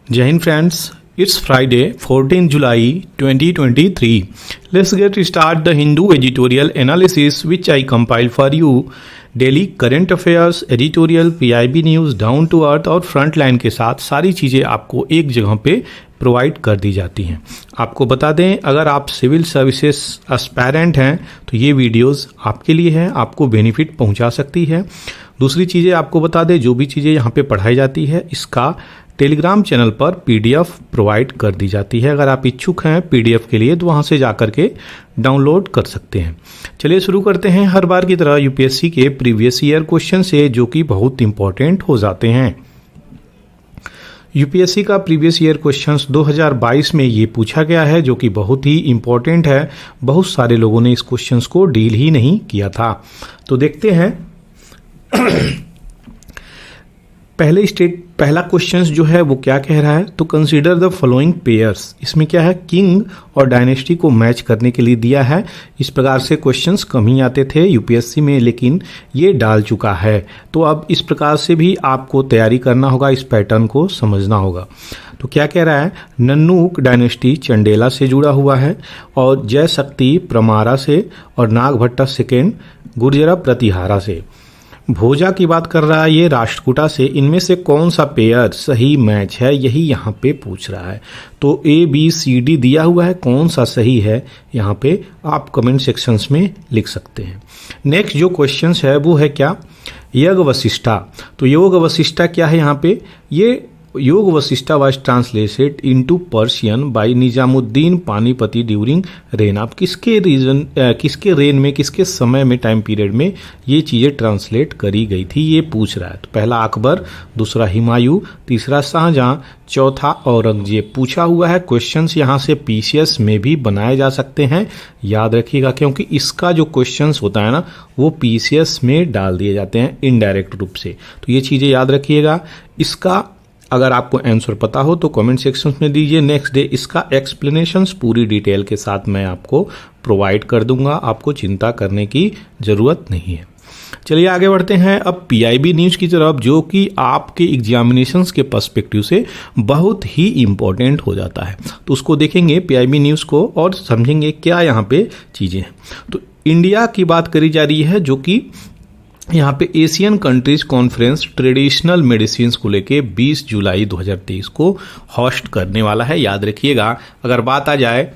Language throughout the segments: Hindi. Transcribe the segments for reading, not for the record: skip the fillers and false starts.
Jai Hind friends, it's Friday, 14 July 2023. Let's get start the Hindu editorial analysis which I compile for you. Daily current affairs, editorial, PIB news, down to earth और फ्रंट लाइन के साथ सारी चीज़ें आपको एक जगह पे प्रोवाइड कर दी जाती हैं। आपको बता दें, अगर आप सिविल सर्विसेज एस्पायरेंट हैं तो ये वीडियोस आपके लिए है, आपको बेनिफिट पहुंचा सकती है। दूसरी चीज़ें आपको बता दें, जो भी चीज़ें यहाँ पे पढ़ाई जाती है इसका टेलीग्राम चैनल पर पीडीएफ प्रोवाइड कर दी जाती है। अगर आप इच्छुक हैं पीडीएफ के लिए तो वहाँ से जाकर के डाउनलोड कर सकते हैं। चलिए शुरू करते हैं हर बार की तरह यूपीएससी के प्रीवियस ईयर क्वेश्चन से, जो कि बहुत इंपॉर्टेंट हो जाते हैं। यूपीएससी का प्रीवियस ईयर क्वेश्चंस 2022 में ये पूछा गया है, जो कि बहुत ही इंपॉर्टेंट है। बहुत सारे लोगों ने इस क्वेश्चंस को डील ही नहीं किया था। तो देखते हैं पहला क्वेश्चन जो है वो क्या कह रहा है। तो कंसीडर द फॉलोइंग पेयर्स, इसमें क्या है, किंग और डायनेस्टी को मैच करने के लिए दिया है। इस प्रकार से क्वेश्चंस कम ही आते थे यूपीएससी में, लेकिन ये डाल चुका है। तो अब इस प्रकार से भी आपको तैयारी करना होगा, इस पैटर्न को समझना होगा। तो क्या कह रहा है, नन्नूक डायनेस्टी चंडेला से जुड़ा हुआ है और जय शक्ति प्रमारा से और नागभट्टा सेकेंड गुर्जरा प्रतिहारा से। भोजा की बात कर रहा है ये राष्ट्रकूटा से। इनमें से कौन सा पेयर सही मैच है, यही यहाँ पे पूछ रहा है। तो ए बी सी डी दिया हुआ है, कौन सा सही है यहाँ पे आप कमेंट सेक्शंस में लिख सकते हैं। नेक्स्ट जो क्वेश्चन है वो है क्या, योग वशिष्ठा। तो योग वशिष्ठा क्या है यहाँ पे, ये Yoga Vasishtha was translated into Persian by Nizamuddin Panipati during reign. आप किसके रेन में, किसके समय में, टाइम पीरियड में ये चीज़ें ट्रांसलेट करी गई थी, ये पूछ रहा है। तो पहला अकबर, दूसरा हुमायूं, तीसरा शाहजहां, चौथा औरंगजेब पूछा हुआ है। क्वेश्चंस यहाँ से पीसीएस में भी बनाए जा सकते हैं, याद रखिएगा, क्योंकि इसका जो क्वेश्चंस होता है ना वो पीसीएस में डाल दिए जाते हैं इनडायरेक्ट रूप से। तो ये चीज़ें याद रखिएगा। इसका अगर आपको आंसर पता हो तो कमेंट सेक्शन में दीजिए। नेक्स्ट डे इसका एक्सप्लेनेशंस पूरी डिटेल के साथ मैं आपको प्रोवाइड कर दूंगा, आपको चिंता करने की ज़रूरत नहीं है। चलिए आगे बढ़ते हैं अब पीआईबी न्यूज़ की तरफ, जो कि आपके एग्जामिनेशंस के पर्सपेक्टिव से बहुत ही इम्पोर्टेंट हो जाता है। तो उसको देखेंगे पीआईबी न्यूज़ को और समझेंगे क्या यहाँ पे चीज़ें हैं। तो इंडिया की बात करी जा रही है, जो कि यहाँ पे Asian countries conference traditional medicine को लेके 20 जुलाई 2023 को होस्ट करने वाला है। याद रखिएगा, अगर बात आ जाए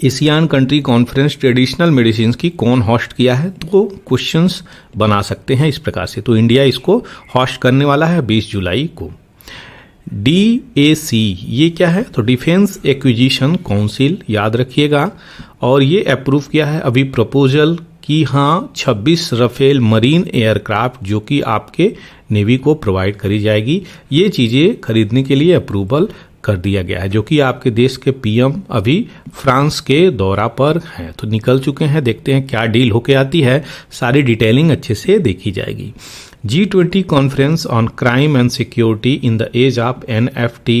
Asian country conference traditional medicine की कौन होस्ट किया है, तो क्वेश्चंस बना सकते हैं इस प्रकार से। तो इंडिया इसको होस्ट करने वाला है 20 जुलाई को। DAC ये क्या है, तो डिफेंस एक्विजिशन काउंसिल, याद रखिएगा। और ये अप्रूव किया है अभी प्रपोजल कि हाँ 26 रफेल मरीन एयरक्राफ्ट जो कि आपके नेवी को प्रोवाइड करी जाएगी, ये चीज़ें खरीदने के लिए अप्रूवल कर दिया गया है, जो कि आपके देश के पीएम अभी फ्रांस के दौरा पर हैं, तो निकल चुके हैं। देखते हैं क्या डील होके आती है, सारी डिटेलिंग अच्छे से देखी जाएगी। G20 conference on crime and security in the age of NFT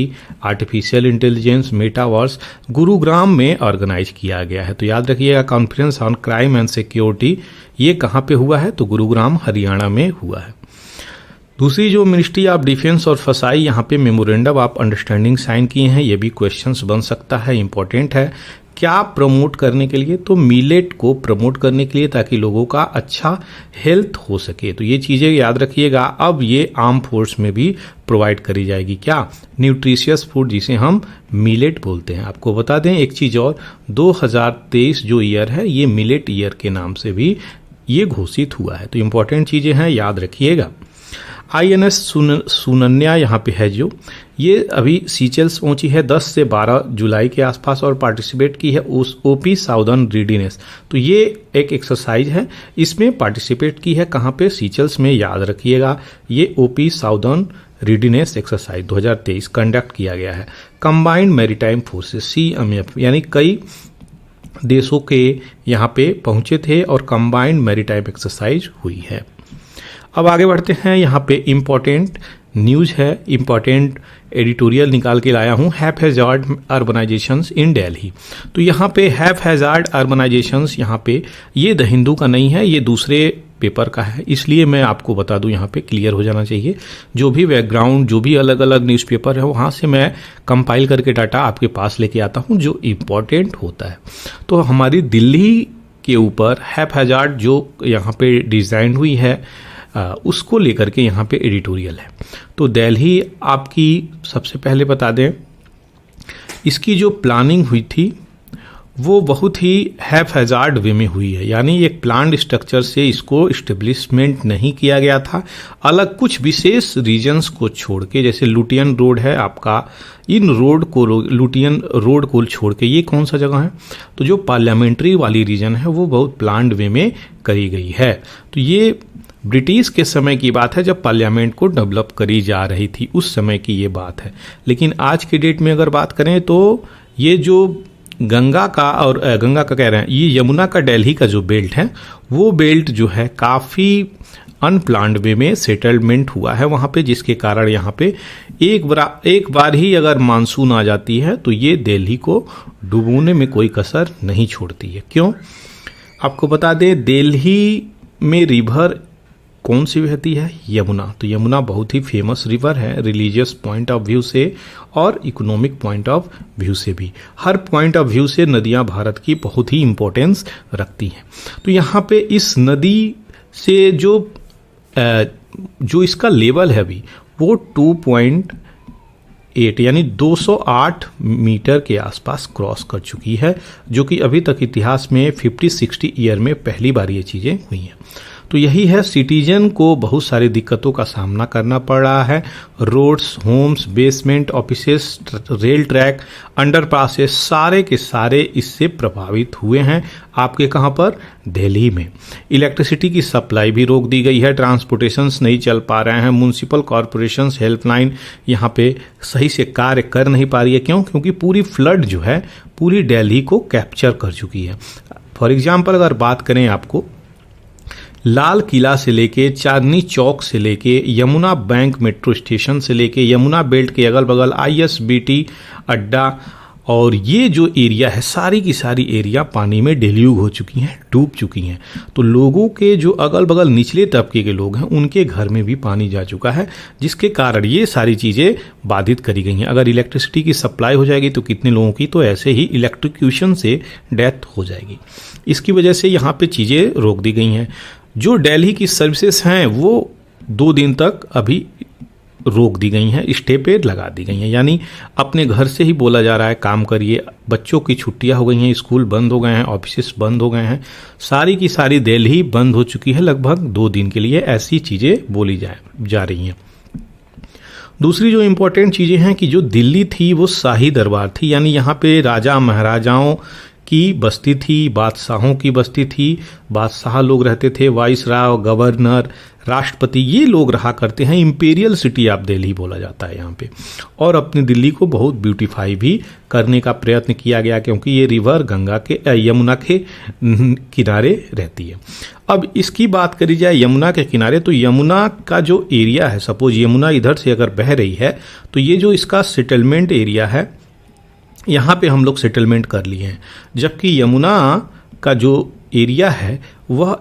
artificial intelligence metaverse Gurugram में ऑर्गेनाइज किया गया है। तो याद रखिएगा, conference on crime and security ये कहाँ पे हुआ है, तो गुरुग्राम हरियाणा में हुआ है। दूसरी जो मिनिस्ट्री ऑफ डिफेंस और फसाई, यहाँ पे मेमोरेंडम ऑफ अंडरस्टैंडिंग साइन किए हैं, ये भी क्वेश्चंस बन सकता है, इंपॉर्टेंट है। क्या प्रमोट करने के लिए, तो मिलेट को प्रमोट करने के लिए, ताकि लोगों का अच्छा हेल्थ हो सके। तो ये चीज़ें याद रखिएगा। अब ये आर्म फोर्स में भी प्रोवाइड करी जाएगी, क्या, न्यूट्रिशियस फूड, जिसे हम मिलेट बोलते हैं। आपको बता दें एक चीज़ और, 2023 जो ईयर है ये मिलेट ईयर के नाम से भी ये घोषित हुआ है। तो इम्पोर्टेंट चीज़ें हैं, याद रखिएगा। INS सुनन्या यहाँ पे है, जो ये अभी सीचेल्स पहुंची है 10 से 12 जुलाई के आसपास और पार्टिसिपेट की है उस OP साउदर्न रीडीनेस। तो ये एक एक्सरसाइज है, इसमें पार्टिसिपेट की है कहाँ पे, सीचेल्स में, याद रखिएगा। ये OP साउदर्न रीडीनेस एक्सरसाइज 2023 कंडक्ट किया गया है। कंबाइंड मैरीटाइम फोर्सेस CMF, यानी कई देशों के यहाँ पे पहुँचे थे और कंबाइंड मैरीटाइम एक्सरसाइज हुई है। अब आगे बढ़ते हैं, यहाँ पे इम्पॉर्टेंट न्यूज़ है, इम्पॉर्टेंट एडिटोरियल निकाल के लाया हूँ, हैफहैज़ार्ड अर्बनाइजेशंस इन दिल्ली। तो यहाँ पे हैफहैज़ार्ड अर्बनाइजेशंस, यहाँ पे ये द हिंदू का नहीं है, ये दूसरे पेपर का है, इसलिए मैं आपको बता दूं, यहाँ पे क्लियर हो जाना चाहिए। जो भी बैकग्राउंड, जो भी अलग अलग न्यूज़पेपर है, वहाँ से मैं कंपाइल करके डाटा आपके पास लेके आता हूँ जो इम्पोर्टेंट होता है। तो हमारी दिल्ली के ऊपर हैप्पैजार्ड जो यहाँ पे डिज़ाइन हुई है उसको लेकर के यहाँ पे एडिटोरियल है। तो दिल्ली आपकी सबसे पहले बता दें, इसकी जो प्लानिंग हुई थी वो बहुत ही हैप्पैजार्ड वे में हुई है, यानी एक प्लान्ड स्ट्रक्चर से इसको इस्टेब्लिशमेंट नहीं किया गया था। अलग कुछ विशेष रीजन्स को छोड़ के, जैसे लुटियन रोड है आपका, इन रोड को, लुटियन रोड को छोड़ के ये कौन सा जगह है, तो जो पार्लियामेंट्री वाली रीजन है वो बहुत प्लान्ड वे में करी गई है। तो ये ब्रिटिश के समय की बात है जब पार्लियामेंट को डेवलप करी जा रही थी, उस समय की ये बात है। लेकिन आज के डेट में अगर बात करें तो ये जो गंगा का और गंगा का कह रहे हैं, ये यमुना का दिल्ली का जो बेल्ट है वो बेल्ट जो है काफ़ी अनप्लान्ड वे में सेटलमेंट हुआ है वहाँ पे, जिसके कारण यहाँ पे एक बार ही अगर मानसून आ जाती है तो ये दिल्ली को डुबोने में कोई कसर नहीं छोड़ती है। क्यों? आपको बता दें, दिल्ली में रिवर कौन सी बहती है? यमुना। तो यमुना बहुत ही फेमस रिवर है रिलीजियस पॉइंट ऑफ व्यू से और इकोनॉमिक पॉइंट ऑफ व्यू से भी। हर पॉइंट ऑफ व्यू से नदियां भारत की बहुत ही इम्पोर्टेंस रखती हैं। तो यहाँ पे इस नदी से जो इसका लेवल है अभी वो 2.8 यानी 208 मीटर के आसपास क्रॉस कर चुकी है, जो कि अभी तक इतिहास में 50-60 ईयर में पहली बार ये चीज़ें हुई हैं। तो यही है, सिटीजन को बहुत सारी दिक्कतों का सामना करना पड़ रहा है। Roads, homes, basement, offices, rail track, underpasses, सारे के सारे इससे प्रभावित हुए हैं। आपके कहाँ पर? दिल्ली में। इलेक्ट्रिसिटी की सप्लाई भी रोक दी गई है, ट्रांसपोर्टेशंस नहीं चल पा रहे हैं, म्यूनसिपल कॉरपोरेशंस हेल्पलाइन यहाँ पे सही से कार्य कर नहीं पा रही है। क्यों? क्योंकि पूरी फ्लड जो है पूरी दिल्ली को कैप्चर कर चुकी है। फॉर एग्जाम्पल अगर बात करें, आपको लाल किला से लेके चांदनी चौक से लेके यमुना बैंक मेट्रो स्टेशन से लेके यमुना बेल्ट के अगल बगल ISBT अड्डा और ये जो एरिया है, सारी की सारी एरिया पानी में डिल्यूग हो चुकी हैं, डूब चुकी हैं। तो लोगों के जो अगल बगल निचले तबके के लोग हैं उनके घर में भी पानी जा चुका है, जिसके कारण ये सारी चीज़ें बाधित करी गई हैं। अगर इलेक्ट्रिसिटी की सप्लाई हो जाएगी तो कितने लोगों की तो ऐसे ही इलेक्ट्रिक्यूशन से डेथ हो जाएगी। इसकी वजह से यहाँ पे चीज़ें रोक दी गई हैं। जो दिल्ली की सर्विसेज हैं वो 2 दिन तक अभी रोक दी गई हैं, स्टे पे लगा दी गई हैं, यानी अपने घर से ही बोला जा रहा है काम करिए। बच्चों की छुट्टियां हो गई हैं, स्कूल बंद हो गए हैं, ऑफिस बंद हो गए हैं, सारी की सारी दिल्ली बंद हो चुकी है लगभग 2 दिन के लिए। ऐसी चीज़ें बोली जा रही हैं। दूसरी जो इम्पोर्टेंट चीज़ें हैं कि जो दिल्ली थी वो शाही दरबार थी, यानी यहाँ पे राजा महाराजाओं की बस्ती थी, बादशाहों की बस्ती थी, बादशाह लोग रहते थे, वाइसराय, गवर्नर, राष्ट्रपति, ये लोग रहा करते हैं। इम्पीरियल सिटी ऑफ दिल्ली बोला जाता है यहाँ पे। और अपनी दिल्ली को बहुत ब्यूटीफाई भी करने का प्रयत्न किया गया, क्योंकि ये रिवर यमुना के किनारे रहती है। अब इसकी बात करी जाए यमुना के किनारे, तो यमुना का जो एरिया है, सपोज यमुना इधर से अगर बह रही है तो ये जो इसका सेटलमेंट एरिया है, यहाँ पे हम लोग सेटलमेंट कर लिए हैं, जबकि यमुना का जो एरिया है वह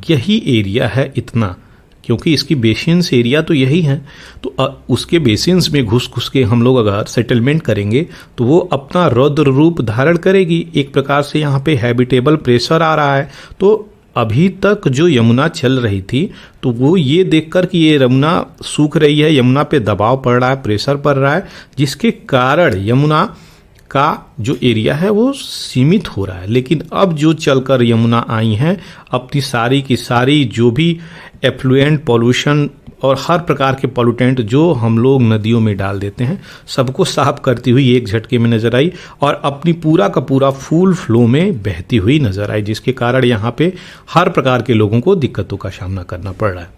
यही एरिया है इतना, क्योंकि इसकी बेसिन्स एरिया तो यही है। तो उसके बेसिन्स में घुस के हम लोग अगर सेटलमेंट करेंगे तो वो अपना रौद्र रूप धारण करेगी। एक प्रकार से यहाँ पे हैबिटेबल प्रेशर आ रहा है। तो अभी तक जो यमुना चल रही थी तो वो ये देखकर कि ये यमुना सूख रही है, यमुना पे दबाव पड़ रहा है, प्रेशर पड़ रहा है, जिसके कारण यमुना का जो एरिया है वो सीमित हो रहा है। लेकिन अब जो चलकर यमुना आई हैं, अपनी सारी की सारी जो भी एफ्लुएंट पॉल्यूशन और हर प्रकार के पॉल्यूटेंट जो हम लोग नदियों में डाल देते हैं, सबको साफ करती हुई एक झटके में नजर आई और अपनी पूरा का पूरा फुल फ्लो में बहती हुई नजर आई, जिसके कारण यहाँ पे हर प्रकार के लोगों को दिक्कतों का सामना करना पड़ रहा है।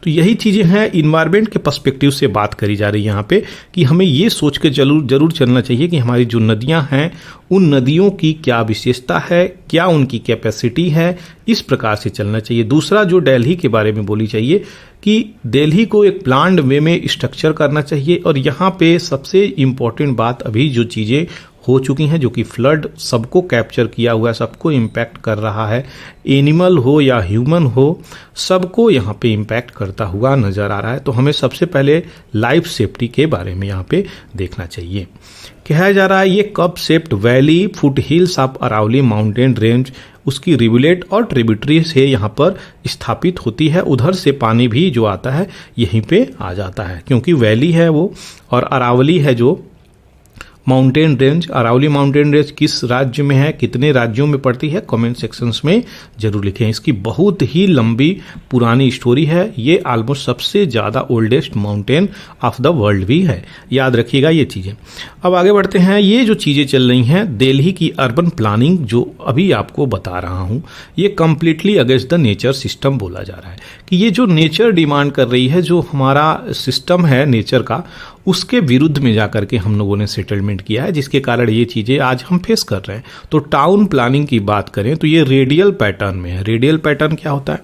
तो यही चीज़ें हैं, इन्वायरमेंट के पर्सपेक्टिव से बात करी जा रही है यहाँ पे कि हमें ये सोच के जरूर चलना चाहिए कि हमारी जो नदियाँ हैं उन नदियों की क्या विशेषता है, क्या उनकी कैपेसिटी है, इस प्रकार से चलना चाहिए। दूसरा जो दिल्ली के बारे में बोली चाहिए कि दिल्ली को एक प्लान्ड वे में स्ट्रक्चर करना चाहिए। और यहाँ पे सबसे इम्पॉर्टेंट बात, अभी जो चीज़ें हो चुकी हैं, जो कि फ्लड सबको कैप्चर किया हुआ है, सबको इम्पैक्ट कर रहा है, एनिमल हो या ह्यूमन हो, सबको यहाँ पे इम्पैक्ट करता हुआ नज़र आ रहा है। तो हमें सबसे पहले लाइफ सेफ्टी के बारे में यहाँ पे देखना चाहिए। कहा जा रहा है ये cup shaped valley foot hills of Aravalli mountain range उसकी रिवुलेट और ट्रिब्यूटरी से यहाँ पर स्थापित होती है। उधर से पानी भी जो आता है यहीं पे आ जाता है, क्योंकि वैली है वो, और अरावली है जो mountain range. Aravalli mountain range किस राज्य में है, कितने राज्यों में पड़ती है, कमेंट सेक्शंस में जरूर लिखें। इसकी बहुत ही लंबी पुरानी स्टोरी है। ये ऑलमोस्ट सबसे ज़्यादा oldest mountain of the world भी है, याद रखिएगा ये चीज़ें। अब आगे बढ़ते हैं। ये जो चीज़ें चल रही हैं, दिल्ली की अर्बन प्लानिंग जो अभी आपको बता रहा हूँ, ये completely against the nature system बोला जा रहा है कि ये जो नेचर डिमांड कर रही है, जो हमारा सिस्टम है नेचर का, उसके विरुद्ध में जाकर के हम लोगों ने सेटलमेंट किया है, जिसके कारण ये चीज़ें आज हम फेस कर रहे हैं। तो टाउन प्लानिंग की बात करें तो ये रेडियल पैटर्न में है। रेडियल पैटर्न क्या होता है,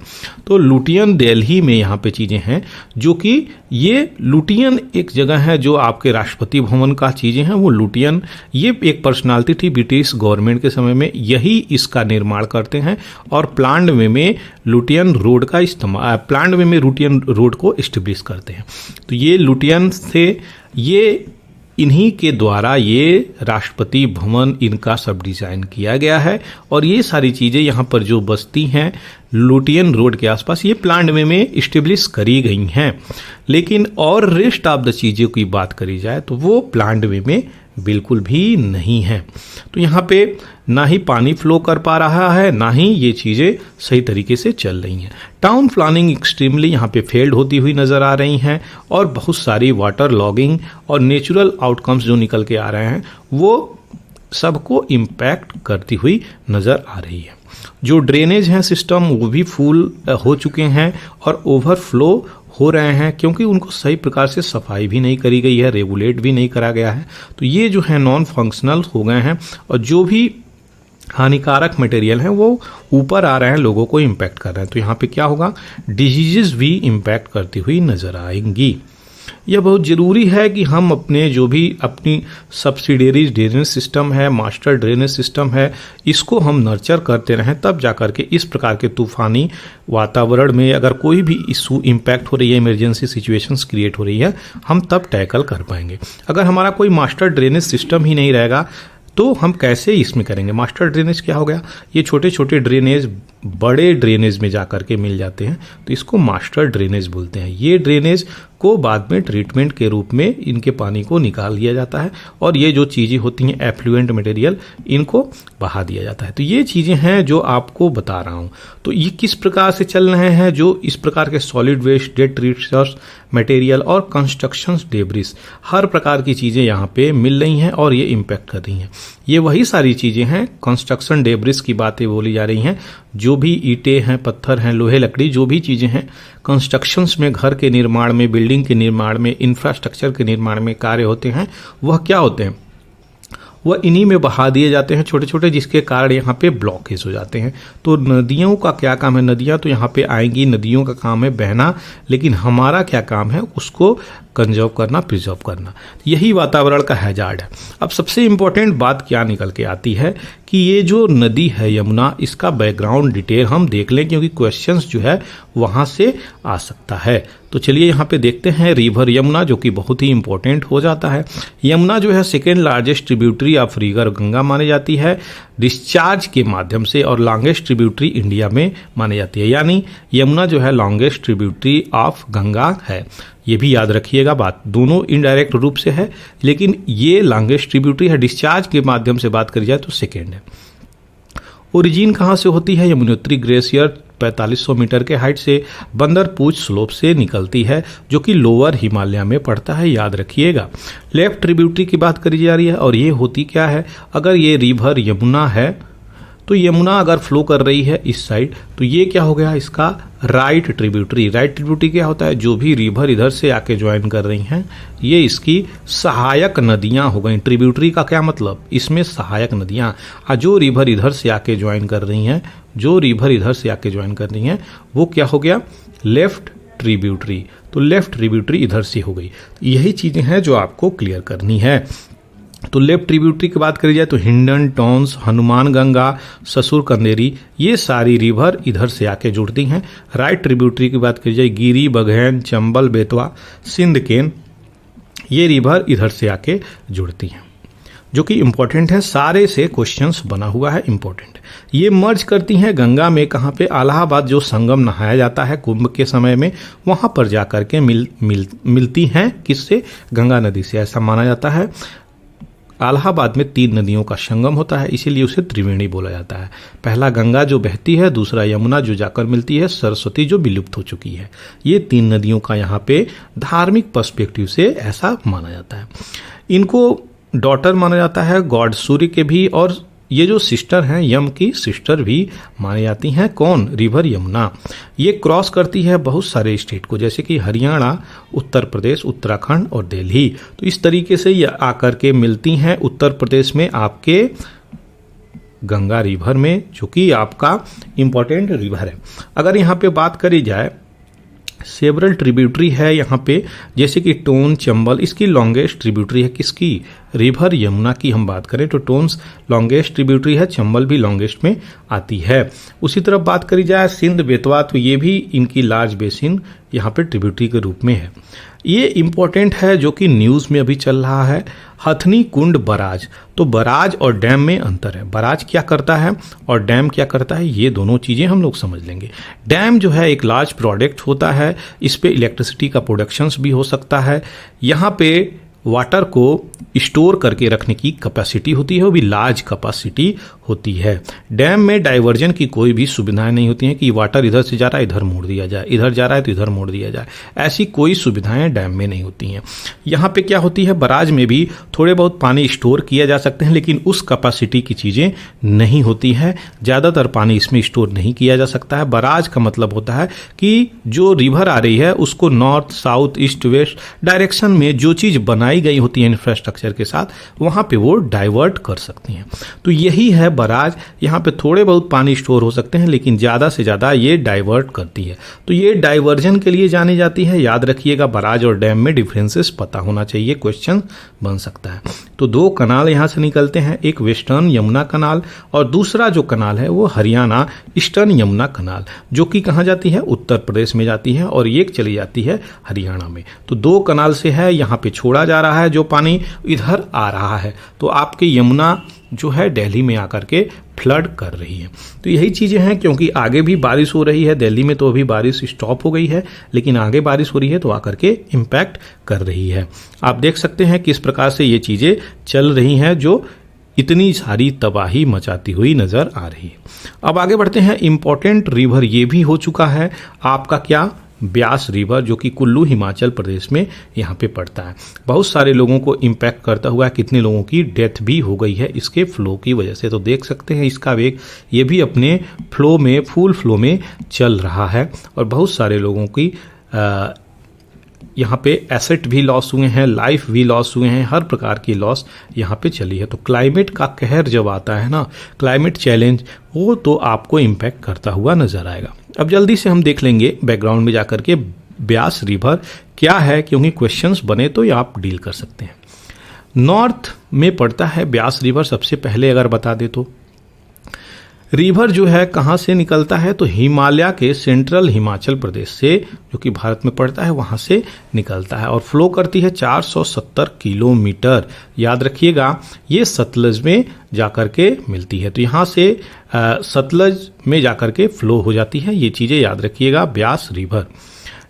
तो लुटियन दिल्ली में यहाँ पे चीज़ें हैं, जो कि ये लुटियन एक जगह है जो आपके राष्ट्रपति भवन का चीज़ें हैं, वो लुटियन ये एक पर्सनालिटी थी ब्रिटिश गवर्नमेंट के समय में, यही इसका निर्माण करते हैं और प्लांट वे में लुटियन रोड का इस्तेमाल, प्लांट वे में लुटियन रोड को इस्टेब्लिश करते हैं। तो ये लुटियन से ये इन्हीं के द्वारा ये राष्ट्रपति भवन इनका सब डिज़ाइन किया गया है, और ये सारी चीज़ें यहाँ पर जो बस्ती हैं लुटियन रोड के आसपास, ये प्लांट वे में इस्टेब्लिश करी गई हैं। लेकिन और रेस्ट ऑफ द चीज़ों की बात करी जाए तो वो प्लांट वे में बिल्कुल भी नहीं है। तो यहाँ पे ना ही पानी फ्लो कर पा रहा है, ना ही ये चीज़ें सही तरीके से चल रही हैं। टाउन प्लानिंग एक्सट्रीमली यहाँ पे फेल्ड होती हुई नज़र आ रही हैं, और बहुत सारी वाटर लॉगिंग और नेचुरल आउटकम्स जो निकल के आ रहे हैं वो सबको इम्पैक्ट करती हुई नज़र आ रही है। जो ड्रेनेज हैं सिस्टम वो भी फुल हो चुके हैं और ओवरफ्लो हो रहे हैं, क्योंकि उनको सही प्रकार से सफाई भी नहीं करी गई है, रेगुलेट भी नहीं करा गया है। तो ये जो है नॉन फंक्शनल हो गए हैं, और जो भी हानिकारक मटेरियल हैं वो ऊपर आ रहे हैं, लोगों को इम्पैक्ट कर रहे हैं। तो यहाँ पे क्या होगा, डिजीजेस भी इम्पैक्ट करती हुई नजर आएंगी। यह बहुत ज़रूरी है कि हम अपने जो भी अपनी सब्सिडियरी ड्रेनेज सिस्टम है, मास्टर ड्रेनेज सिस्टम है, इसको हम नर्चर करते रहें, तब जाकर के इस प्रकार के तूफानी वातावरण में अगर कोई भी इशू इम्पैक्ट हो रही है, इमरजेंसी सिचुएशंस क्रिएट हो रही है, हम तब टैकल कर पाएंगे। अगर हमारा कोई मास्टर ड्रेनेज सिस्टम ही नहीं रहेगा तो हम कैसे इसमें करेंगे। मास्टर ड्रेनेज क्या हो गया, ये छोटे छोटे ड्रेनेज बड़े ड्रेनेज में जाकर के मिल जाते हैं, तो इसको मास्टर ड्रेनेज बोलते हैं। ये ड्रेनेज को बाद में ट्रीटमेंट के रूप में इनके पानी को निकाल दिया जाता है, और ये जो चीज़ें होती हैं एफ्लुएंट मटेरियल, इनको बहा दिया जाता है। तो ये चीज़ें हैं जो आपको बता रहा हूँ। तो ये किस प्रकार से चल रहे हैं, जो इस प्रकार के सॉलिड वेस्ट, डेट रिसोर्स मटेरियल और कंस्ट्रक्शन डेब्रिस, हर प्रकार की चीज़ें यहाँ पे मिल रही हैं और ये इम्पैक्ट कर रही हैं। ये वही सारी चीज़ें हैं, कंस्ट्रक्शन डेब्रिस की बातें बोली जा रही हैं, जो भी ईंटें हैं, पत्थर हैं, लोहे लकड़ी, जो भी चीज़ें हैं कंस्ट्रक्शंस में, घर के निर्माण में, बिल्डिंग के निर्माण में, इंफ्रास्ट्रक्चर के निर्माण में कार्य होते हैं, वह क्या होते हैं, वह इन्हीं में बहा दिए जाते हैं छोटे छोटे, जिसके कारण यहाँ पे ब्लॉकेज हो जाते हैं। तो नदियों का क्या काम है, नदियाँ तो यहाँ पे आएंगी, नदियों का काम है बहना, लेकिन हमारा क्या काम है, उसको कंजर्व करना, प्रिजर्व करना। यही वातावरण का हैजार्ड है। अब सबसे इम्पोर्टेंट बात क्या निकल के आती है कि ये जो नदी है यमुना, इसका बैकग्राउंड डिटेल हम देख लें, क्योंकि क्वेश्चंस जो है वहाँ से आ सकता है। तो चलिए यहाँ पे देखते हैं रिवर यमुना, जो कि बहुत ही इंपॉर्टेंट हो जाता है। यमुना जो है second largest tributary of river Ganga मानी जाती है डिस्चार्ज के माध्यम से, और लॉन्गेस्ट ट्रिब्यूटरी इंडिया में मानी जाती है। यानी यमुना जो है लॉन्गेस्ट ट्रिब्यूटरी ऑफ गंगा है। ये भी याद रखिएगा बात, दोनों इनडायरेक्ट रूप से है, लेकिन ये लॉन्गेस्ट ट्रिब्यूटरी है। डिस्चार्ज के माध्यम से बात करी जाए तो सेकेंड है। ओरिजिन कहाँ से होती है, यमुनोत्री ग्लेशियर 4500 मीटर के हाइट से बंदरपूछ स्लोप से निकलती है, जो कि लोअर हिमालय में पड़ता है, याद रखिएगा। लेफ्ट ट्रिब्यूटरी की बात करी जा रही है, और ये होती क्या है, अगर ये रिवर यमुना है तो यमुना अगर फ्लो कर रही है इस साइड, तो ये क्या हो गया, इसका राइट ट्रिब्यूटरी। राइट ट्रिब्यूटरी क्या होता है, जो भी रिवर इधर से आके ज्वाइन कर रही हैं, ये इसकी सहायक नदियां हो गई। ट्रिब्यूटरी का क्या मतलब, इसमें सहायक नदियां, जो रिवर इधर से आके ज्वाइन कर रही हैं, जो रिवर इधर से आके ज्वाइन कर रही हैं, वो क्या हो गया, लेफ्ट ट्रिब्यूटरी। तो लेफ्ट ट्रिब्यूटरी इधर से हो गई। यही चीजें हैं जो आपको क्लियर करनी है। तो लेफ्ट ट्रिब्यूटरी की बात करी जाए तो हिंडन, टॉन्स, हनुमान गंगा, ससुर कंदेरी, ये सारी रिवर इधर से आके जुड़ती हैं। राइट ट्रिब्यूटरी की बात करी जाए गिरी, बघैन, चंबल, बेतवा, सिंध केन, ये रिवर इधर से आके जुड़ती हैं, जो कि इंपॉर्टेंट है। सारे से क्वेश्चंस बना हुआ है, इंपॉर्टेंट। ये मर्ज करती हैं गंगा में, कहाँ पे? इलाहाबाद जो संगम नहाया जाता है कुंभ के समय में, वहां पर जाकर के मिलती हैं किससे? गंगा नदी से। ऐसा माना जाता है। इलाहाबाद में 3 नदियों का संगम होता है, इसीलिए उसे त्रिवेणी बोला जाता है। पहला गंगा जो बहती है, दूसरा यमुना जो जाकर मिलती है, सरस्वती जो विलुप्त हो चुकी है। ये 3 नदियों का यहाँ पे धार्मिक पर्सपेक्टिव से ऐसा माना जाता है। इनको डॉटर माना जाता है गॉड सूर्य के भी, और ये जो सिस्टर हैं, यम की सिस्टर भी मानी जाती हैं। कौन? रिवर यमुना। ये क्रॉस करती है बहुत सारे स्टेट को, जैसे कि हरियाणा, उत्तर प्रदेश, उत्तराखंड और दिल्ली। तो इस तरीके से ये आकर के मिलती हैं उत्तर प्रदेश में आपके गंगा रिवर में, जो कि आपका इंपॉर्टेंट रिवर है। अगर यहाँ पे बात करी जाए, सेवरल ट्रिब्यूटरी है यहाँ पे, जैसे कि टोन, चंबल, इसकी लॉन्गेस्ट ट्रिब्यूटरी है किसकी? रिवर यमुना की हम बात करें तो टोन्स लॉन्गेस्ट ट्रिब्यूटरी है, चंबल भी लॉन्गेस्ट में आती है। उसी तरफ बात करी जाए सिंध, बेतवा, तो ये भी इनकी लार्ज बेसिन यहाँ पे ट्रिब्यूटरी के रूप में है। ये इंपॉर्टेंट है, जो कि न्यूज़ में अभी चल रहा है। हथनी कुंड बराज, तो बराज और डैम में अंतर है। बराज क्या करता है और डैम क्या करता है, ये दोनों चीज़ें हम लोग समझ लेंगे। डैम जो है एक लार्ज प्रोडक्ट होता है, इस पे इलेक्ट्रिसिटी का प्रोडक्शंस भी हो सकता है। यहाँ पे वाटर को स्टोर करके रखने की कैपेसिटी होती है, वो भी लार्ज कैपेसिटी होती है। डैम में डाइवर्जन की कोई भी सुविधाएं नहीं होती हैं कि वाटर इधर से जा रहा है इधर मोड़ दिया जाए, इधर जा रहा है तो इधर मोड़ दिया जाए, ऐसी कोई सुविधाएं डैम में नहीं होती हैं। यहाँ पे क्या होती है, बराज में भी थोड़े बहुत पानी स्टोर किया जा सकते हैं, लेकिन उस कैपेसिटी की चीज़ें नहीं होती हैं। ज़्यादातर पानी इसमें स्टोर नहीं किया जा सकता है। बराज का मतलब होता है कि जो रिवर आ रही है उसको north, south, east, west direction में जो चीज़ बनाई गई होती है इंफ्रास्ट्रक्चर के साथ, वहाँ पे वो डाइवर्ट कर सकती हैं। तो यही है बराज। यहाँ पे थोड़े बहुत पानी स्टोर हो सकते हैं, लेकिन ज़्यादा से ज़्यादा ये डाइवर्ट करती है। तो ये डाइवर्जन के लिए जानी जाती है। याद रखिएगा, बराज और डैम में डिफरेंसेस पता होना चाहिए, क्वेश्चन बन सकता है। तो 2 कनाल यहाँ से निकलते हैं, एक वेस्टर्न यमुना कनाल और दूसरा जो कनाल है वो हरियाणा ईस्टर्न यमुना कनाल, जो कि कहाँ जाती है? उत्तर प्रदेश में जाती है, और एक चली जाती है हरियाणा में। तो 2 कनाल से है, यहाँ पे छोड़ा जा रहा है जो पानी, इधर आ रहा है। तो आपके यमुना जो है दिल्ली में आकर के फ्लड कर रही है। तो यही चीज़ें हैं, क्योंकि आगे भी बारिश हो रही है। दिल्ली में तो अभी बारिश स्टॉप हो गई है, लेकिन आगे बारिश हो रही है तो आकर के इम्पैक्ट कर रही है। आप देख सकते हैं किस प्रकार से ये चीज़ें चल रही हैं, जो इतनी सारी तबाही मचाती हुई नजर आ रही है। अब आगे बढ़ते हैं। इंपॉर्टेंट रिवर ये भी हो चुका है आपका क्या? ब्यास रिवर, जो कि कुल्लू हिमाचल प्रदेश में यहाँ पे पड़ता है। बहुत सारे लोगों को इम्पैक्ट करता हुआ, कितने लोगों की डेथ भी हो गई है इसके फ्लो की वजह से। तो देख सकते हैं इसका वेग ये भी अपने फ्लो में, फुल फ्लो में चल रहा है, और बहुत सारे लोगों की यहाँ पे एसेट भी लॉस हुए हैं, लाइफ भी लॉस हुए हैं, हर प्रकार की लॉस यहाँ पे चली है। तो क्लाइमेट का कहर जब आता है ना, क्लाइमेट चैलेंज, वो तो आपको इम्पैक्ट करता हुआ नजर आएगा। अब जल्दी से हम देख लेंगे बैकग्राउंड में जाकर के ब्यास रिवर क्या है, क्योंकि क्वेश्चंस बने तो ये आप डील कर सकते हैं। नॉर्थ में पड़ता है ब्यास रिवर। सबसे पहले अगर बता दे तो रिवर जो है कहाँ से निकलता है, तो हिमालय के सेंट्रल हिमाचल प्रदेश से, जो कि भारत में पड़ता है, वहाँ से निकलता है और फ्लो करती है 470 किलोमीटर। याद रखिएगा, ये सतलज में जाकर के मिलती है। तो यहाँ से सतलज में जाकर के फ्लो हो जाती है। ये चीज़ें याद रखिएगा। ब्यास रिवर।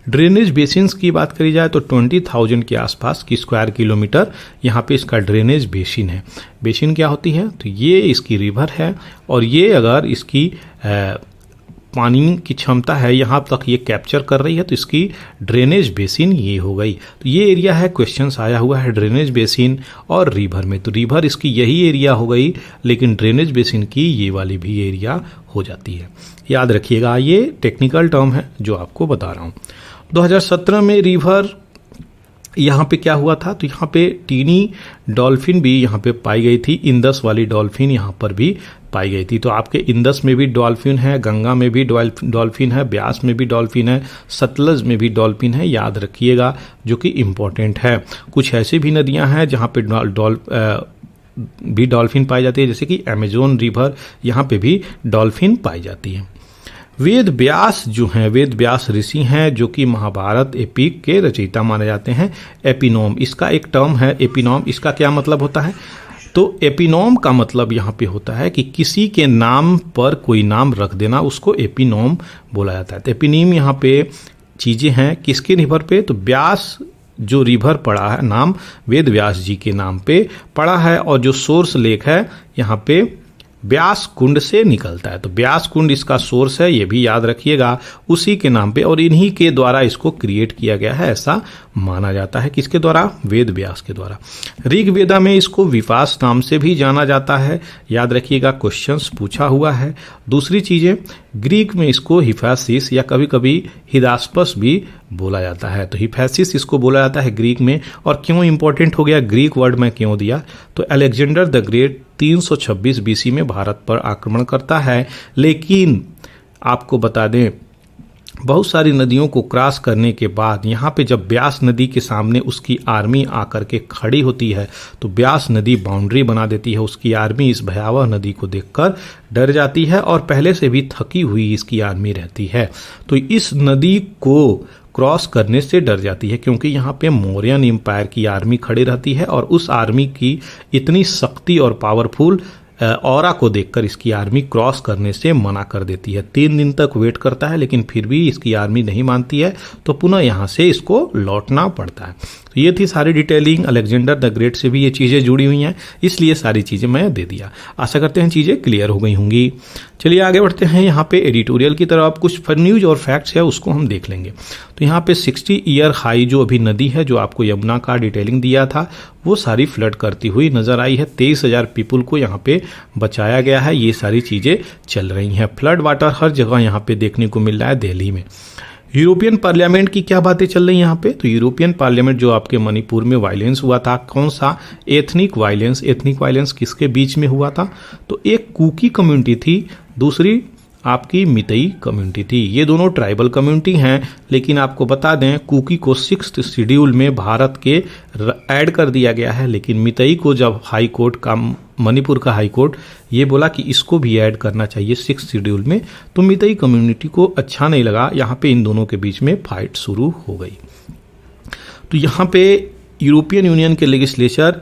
ड्रेनेज बेसिन्स की बात करी जाए तो 20,000 के आसपास की स्क्वायर किलोमीटर यहाँ पे इसका ड्रेनेज बेसिन है। बेसिन क्या होती है, तो ये इसकी रिवर है, और ये अगर इसकी पानी की क्षमता है यहाँ तक ये कैप्चर कर रही है, तो इसकी ड्रेनेज बेसिन ये हो गई। तो ये एरिया है, क्वेश्चंस आया हुआ है ड्रेनेज बेसिन और रिवर में। तो रिवर इसकी यही एरिया हो गई, लेकिन ड्रेनेज बेसिन की ये वाली भी एरिया हो जाती है। याद रखिएगा, ये टेक्निकल टर्म है जो आपको बता रहा हूँ। 2017 में रिवर यहाँ पे क्या हुआ था, तो यहाँ पे टीनी डॉल्फिन भी यहाँ पे पाई गई थी। इंदस वाली डॉल्फिन यहाँ पर भी पाई गई थी। तो आपके इंदस में भी डॉल्फिन है, गंगा में भी डॉल्फिन है, ब्यास में भी डॉल्फिन है, सतलज में भी डॉल्फिन है। याद रखिएगा, जो कि इम्पोर्टेंट है। कुछ ऐसी भी नदियाँ हैं जहाँ पे भी डॉल्फिन पाई जाती है, जैसे कि अमेजोन रिवर, यहाँ पे भी डॉल्फिन पाई जाती है। वेद व्यास जो हैं, वेद व्यास ऋषि हैं जो कि महाभारत एपिक के रचयिता माने जाते हैं। एपिनोम इसका एक टर्म है, एपिनोम इसका क्या मतलब होता है? तो एपिनोम का मतलब यहाँ पे होता है कि किसी के नाम पर कोई नाम रख देना, उसको एपिनोम बोला जाता है। तो एपिनीम यहाँ पे चीज़ें हैं किसके रिवर पे? तो व्यास जो रिवर पड़ा है नाम वेद व्यास जी के नाम पे पड़ा है, और जो सोर्स लेक है यहाँ पे व्यास कुंड से निकलता है। तो व्यास कुंड इसका सोर्स है, ये भी याद रखिएगा, उसी के नाम पे, और इन्हीं के द्वारा इसको क्रिएट किया गया है ऐसा माना जाता है। किसके द्वारा? वेद व्यास के द्वारा। ऋग्वेदा में इसको विपास नाम से भी जाना जाता है, याद रखिएगा, क्वेश्चंस पूछा हुआ है। दूसरी चीजें, ग्रीक में इसको हिफैसिस या कभी कभी हिदास्पस भी बोला जाता है। तो हिफैसिस इसको बोला जाता है ग्रीक में। और क्यों इंपॉर्टेंट हो गया ग्रीक वर्ड में क्यों दिया? तो अलेक्जेंडर द ग्रेट 326 बीसी में भारत पर आक्रमण करता है, लेकिन आपको बता दें बहुत सारी नदियों को क्रॉस करने के बाद यहाँ पे जब ब्यास नदी के सामने उसकी आर्मी आकर के खड़ी होती है, तो ब्यास नदी बाउंड्री बना देती है। उसकी आर्मी इस भयावह नदी को देखकर डर जाती है और पहले से भी थकी हुई इसकी आर्मी रहती है, तो इस नदी को क्रॉस करने से डर जाती है, क्योंकि यहाँ पे मौर्यन एम्पायर की आर्मी खड़ी रहती है और उस आर्मी की इतनी शक्ति और पावरफुल ऑरा को देखकर इसकी आर्मी क्रॉस करने से मना कर देती है। 3 दिन तक वेट करता है, लेकिन फिर भी इसकी आर्मी नहीं मानती है, तो पुनः यहाँ से इसको लौटना पड़ता है। तो ये थी सारी डिटेलिंग, अलेक्जेंडर द ग्रेट से भी ये चीज़ें जुड़ी हुई हैं, इसलिए सारी चीज़ें मैं दे दिया। आशा करते हैं चीज़ें क्लियर हो गई होंगी। चलिए आगे बढ़ते हैं, यहाँ पे एडिटोरियल की तरफ कुछ न्यूज और फैक्ट्स है उसको हम देख लेंगे। तो यहाँ पे 60 ईयर हाई जो अभी नदी है, जो आपको यमुना का डिटेलिंग दिया था, वो सारी फ्लड करती हुई नजर आई है। 23,000 पीपल को यहाँ पे बचाया गया है। ये सारी चीज़ें चल रही हैं। फ्लड वाटर हर जगह यहाँ पे देखने को मिल रहा है दिल्ली में। यूरोपियन पार्लियामेंट की क्या बातें चल रही हैं यहाँ पे? तो यूरोपियन पार्लियामेंट जो आपके मणिपुर में वायलेंस हुआ था, कौन सा? एथनिक वायलेंस किसके बीच में हुआ था? तो एक कुकी कम्युनिटी थी, दूसरी आपकी मितई कम्युनिटी थी। ये दोनों ट्राइबल कम्युनिटी हैं, लेकिन आपको बता दें कुकी को 6th शेड्यूल में भारत के ऐड कर दिया गया है, लेकिन मितई को जब हाई कोर्ट का, मणिपुर का हाई कोर्ट ये बोला कि इसको भी ऐड करना चाहिए 6th शेड्यूल में, तो मितई कम्युनिटी को अच्छा नहीं लगा। यहाँ पे इन दोनों के बीच में फाइट शुरू हो गई। तो यहाँ पे यूरोपियन यूनियन के लेजिस्लेचर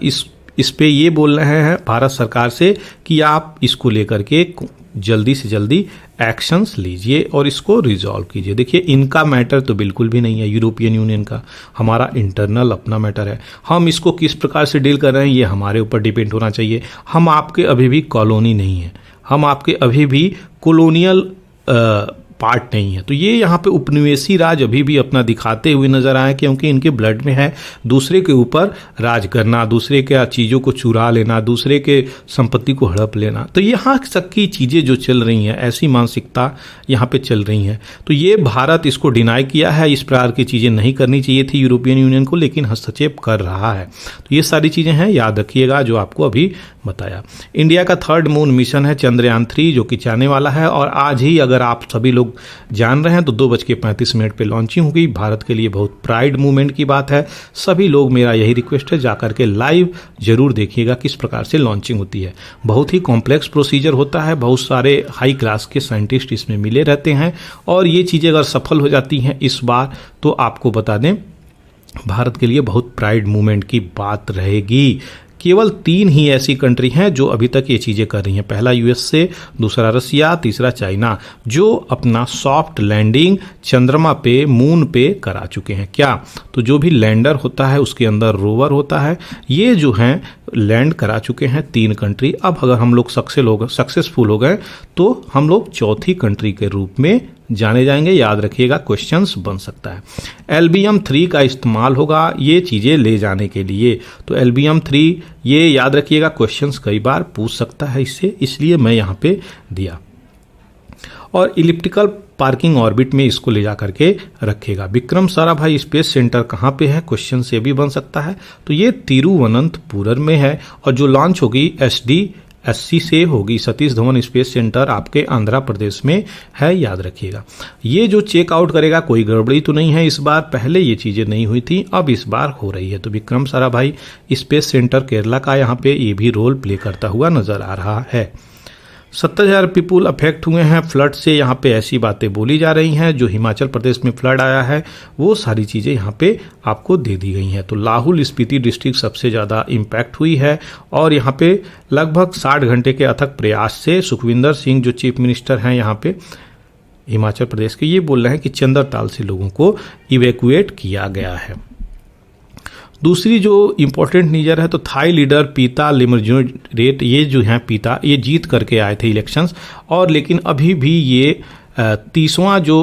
इस पे ये बोल रहे हैं भारत सरकार से कि आप इसको लेकर के जल्दी से जल्दी एक्शंस लीजिए और इसको रिजॉल्व कीजिए। देखिए इनका मैटर तो बिल्कुल भी नहीं है यूरोपियन यूनियन का, हमारा इंटरनल अपना मैटर है। हम इसको किस प्रकार से डील कर रहे हैं ये हमारे ऊपर डिपेंड होना चाहिए। हम आपके अभी भी कॉलोनी नहीं है, हम आपके अभी भी कॉलोनियल पार्ट नहीं है। तो ये यहाँ पे उपनिवेशी राज अभी भी अपना दिखाते हुए नजर आए, क्योंकि इनके ब्लड में है दूसरे के ऊपर राज करना, दूसरे के चीज़ों को चुरा लेना, दूसरे के संपत्ति को हड़प लेना। तो यहाँ तक की चीज़ें जो चल रही हैं, ऐसी मानसिकता यहाँ पे चल रही हैं। तो ये भारत इसको डिनाई किया है, इस प्रकार की चीज़ें नहीं करनी चाहिए थी यूरोपियन यूनियन को, लेकिन हस्तक्षेप कर रहा है। तो ये सारी चीज़ें हैं, याद रखिएगा जो आपको अभी बताया। इंडिया का 3rd मून मिशन है चंद्रयान 3, जो कि जाने वाला है, और आज ही अगर आप सभी लोग जान रहे हैं तो 2:35 पे लॉन्चिंग होगी। भारत के लिए बहुत प्राइड मूवमेंट की बात है। सभी लोग, मेरा यही रिक्वेस्ट है, जाकर के लाइव जरूर देखिएगा किस प्रकार से लॉन्चिंग होती है। बहुत ही कॉम्प्लेक्स प्रोसीजर होता है, बहुत सारे हाई क्लास के साइंटिस्ट इसमें मिले रहते हैं, और ये चीज़ें अगर सफल हो जाती हैं इस बार, तो आपको बता दें भारत के लिए बहुत प्राइड मूवमेंट की बात रहेगी। केवल 3 ही ऐसी कंट्री हैं जो अभी तक ये चीज़ें कर रही हैं। पहला यूएसए, दूसरा रसिया, तीसरा चाइना, जो अपना सॉफ्ट लैंडिंग चंद्रमा पे, मून पे करा चुके हैं। क्या? तो जो भी लैंडर होता है उसके अंदर रोवर होता है, ये जो हैं लैंड करा चुके हैं 3 कंट्री। अब अगर हम लोग सक्सेसफुल हो गए तो हम लोग चौथी कंट्री के रूप में जाने जाएंगे। याद रखिएगा, क्वेश्चंस बन सकता है। LBM-3 का इस्तेमाल होगा ये चीज़ें ले जाने के लिए। तो LBM-3 ये याद रखिएगा, क्वेश्चंस कई बार पूछ सकता है इससे, इसलिए मैं यहाँ पे दिया। और इलिप्टिकल पार्किंग ऑर्बिट में इसको ले जा करके रखेगा। विक्रम साराभाई स्पेस सेंटर कहाँ पे है, क्वेश्चन से भी बन सकता है। तो ये तिरुवनंतपुरम में है, और जो लॉन्च होगी 80 से होगी। सतीश धवन स्पेस सेंटर आपके आंध्र प्रदेश में है, याद रखिएगा। ये जो चेकआउट करेगा कोई गड़बड़ी तो नहीं है इस बार, पहले ये चीज़ें नहीं हुई थी, अब इस बार हो रही है। तो विक्रम साराभाई स्पेस सेंटर केरला का यहाँ पे ये भी रोल प्ले करता हुआ नजर आ रहा है। 70,000 पीपुल अफेक्ट हुए हैं फ्लड से, यहाँ पे ऐसी बातें बोली जा रही हैं। जो हिमाचल प्रदेश में फ्लड आया है वो सारी चीज़ें यहाँ पे आपको दे दी गई हैं। तो लाहौल स्पीति डिस्ट्रिक्ट सबसे ज़्यादा इम्पैक्ट हुई है और यहाँ पे लगभग 60 घंटे के अथक प्रयास से सुखविंदर सिंह जो चीफ मिनिस्टर हैं यहाँ पे हिमाचल प्रदेश के, ये बोल रहे हैं कि चंद्रताल से लोगों को इवैक्यूएट किया गया है। दूसरी जो इम्पोर्टेंट न्यूज़ है तो थाई लीडर पीता लिमजुरेट, ये जो हैं पीता, ये जीत करके आए थे इलेक्शंस और लेकिन अभी भी ये 30वां जो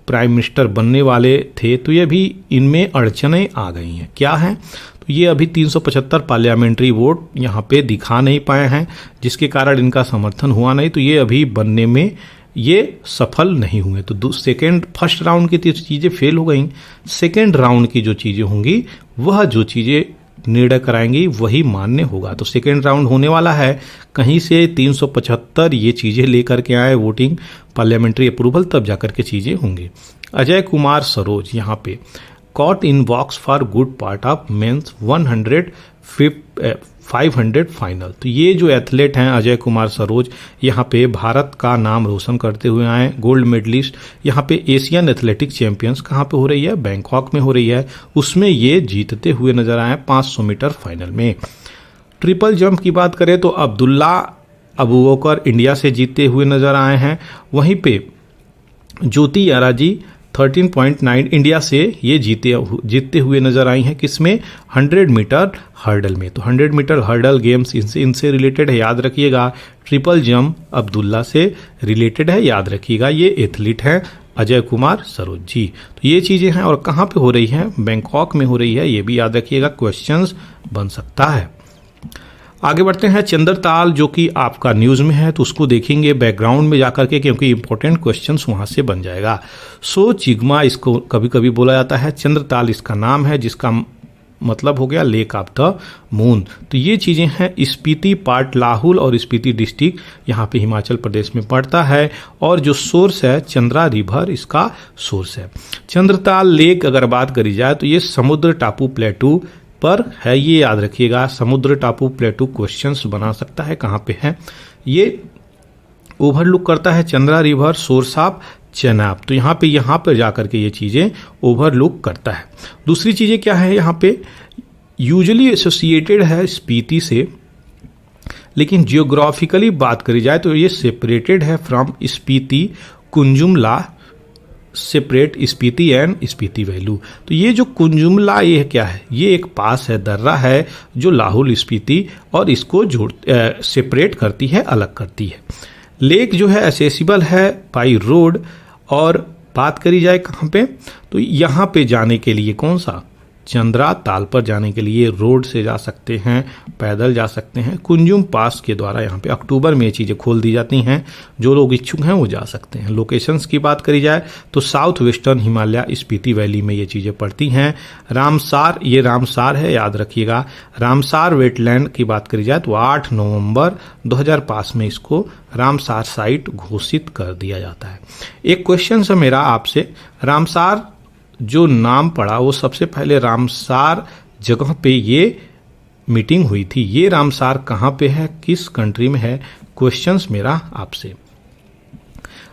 प्राइम मिनिस्टर बनने वाले थे, तो ये भी इनमें अड़चनें आ गई हैं। क्या है? तो ये अभी 375 पार्लियामेंट्री वोट यहाँ पे दिखा नहीं पाए हैं, जिसके कारण इनका समर्थन हुआ नहीं, तो ये अभी बनने में ये सफल नहीं हुए। तो फर्स्ट राउंड की चीज़ें फेल हो गई, सेकेंड राउंड की जो चीज़ें होंगी वह जो चीज़ें निर्णय कराएंगी वही मान्य होगा। तो सेकेंड राउंड होने वाला है, कहीं से 375 ये चीज़ें लेकर के आए वोटिंग पार्लियामेंट्री अप्रूवल, तब जाकर के चीज़ें होंगी। अजय कुमार सरोज यहाँ पे caught in box for good part of mains 500 final. तो ये जो एथलीट हैं अजय कुमार सरोज, यहाँ पे भारत का नाम रोशन करते हुए आए, गोल्ड मेडलिस्ट। यहाँ पे एशियन एथलेटिक चैंपियंस कहाँ पे हो रही है? बैंकॉक में हो रही है, उसमें ये जीतते हुए नजर आए 500 मीटर फाइनल में। ट्रिपल जंप की बात करें तो अब्दुल्ला अबू बकर इंडिया से जीतते हुए नजर आए हैं। वहीं पे ज्योति याराजी 13.9 इंडिया से ये जीतते हुए नजर आई हैं, किसमें? 100 मीटर हर्डल में। तो 100 मीटर हर्डल गेम्स इनसे रिलेटेड है, याद रखिएगा। ट्रिपल जंप अब्दुल्ला से रिलेटेड है, याद रखिएगा। ये एथलीट हैं अजय कुमार सरोज जी। तो ये चीज़ें हैं और कहाँ पे हो रही हैं? बैंकॉक में हो रही है, ये भी याद रखिएगा, क्वेश्चंस बन सकता है। आगे बढ़ते हैं। चंद्रताल जो कि आपका न्यूज़ में है तो उसको देखेंगे बैकग्राउंड में जाकर के, क्योंकि इंपॉर्टेंट क्वेश्चंस वहाँ से बन जाएगा। सो चिग्मा इसको कभी कभी बोला जाता है, चंद्रताल इसका नाम है, जिसका मतलब हो गया लेक ऑफ द मून। तो ये चीज़ें हैं। स्पीति पार्ट लाहौल और स्पीति डिस्ट्रिक्ट यहाँ पे हिमाचल प्रदेश में पड़ता है और जो सोर्स है चंद्रा रिवर इसका सोर्स है। चंद्रताल लेक अगर बात करी जाए तो ये समुद्र टापू प्लेटू पर है, ये याद रखिएगा। समुद्र टापू प्लेटू क्वेश्चंस बना सकता है, कहाँ पे है? ये ओवरलुक करता है Chandra river source of Chenab. तो यहाँ पे जाकर के ये चीज़ें ओवरलुक करता है। दूसरी चीज़ें क्या है? यहाँ पे यूजुअली एसोसिएटेड है स्पीति से, लेकिन जियोग्राफिकली बात करी जाए तो ये सेपरेटेड है from Spiti Kunzumla, separate Spiti and Spiti valley. तो ये जो कुंजुमला ये क्या है? ये एक पास है, दर्रा है जो लाहौल स्पीति और इसको सेपरेट करती है, अलग करती है। लेक जो है एसेसिबल है बाई रोड और बात करी जाए कहाँ पे? तो यहाँ पे जाने के लिए कौन सा? चंद्रा ताल पर जाने के लिए रोड से जा सकते हैं, पैदल जा सकते हैं, कुंजुम पास के द्वारा यहाँ पे अक्टूबर में ये चीज़ें खोल दी जाती हैं। जो लोग इच्छुक हैं वो जा सकते हैं। लोकेशंस की बात करी जाए तो south western Himalaya Spiti valley में ये चीज़ें पड़ती हैं। रामसार, ये रामसार है, याद रखिएगा। रामसार वेटलैंड की बात करी जाए तो 8 नवंबर 2005 में इसको रामसार साइट घोषित कर दिया जाता है। एक क्वेश्चन है मेरा आपसे, रामसार जो नाम पड़ा वो सबसे पहले रामसार जगह पे ये मीटिंग हुई थी। ये रामसार कहाँ पे है, किस कंट्री में है? क्वेश्चंस मेरा आपसे।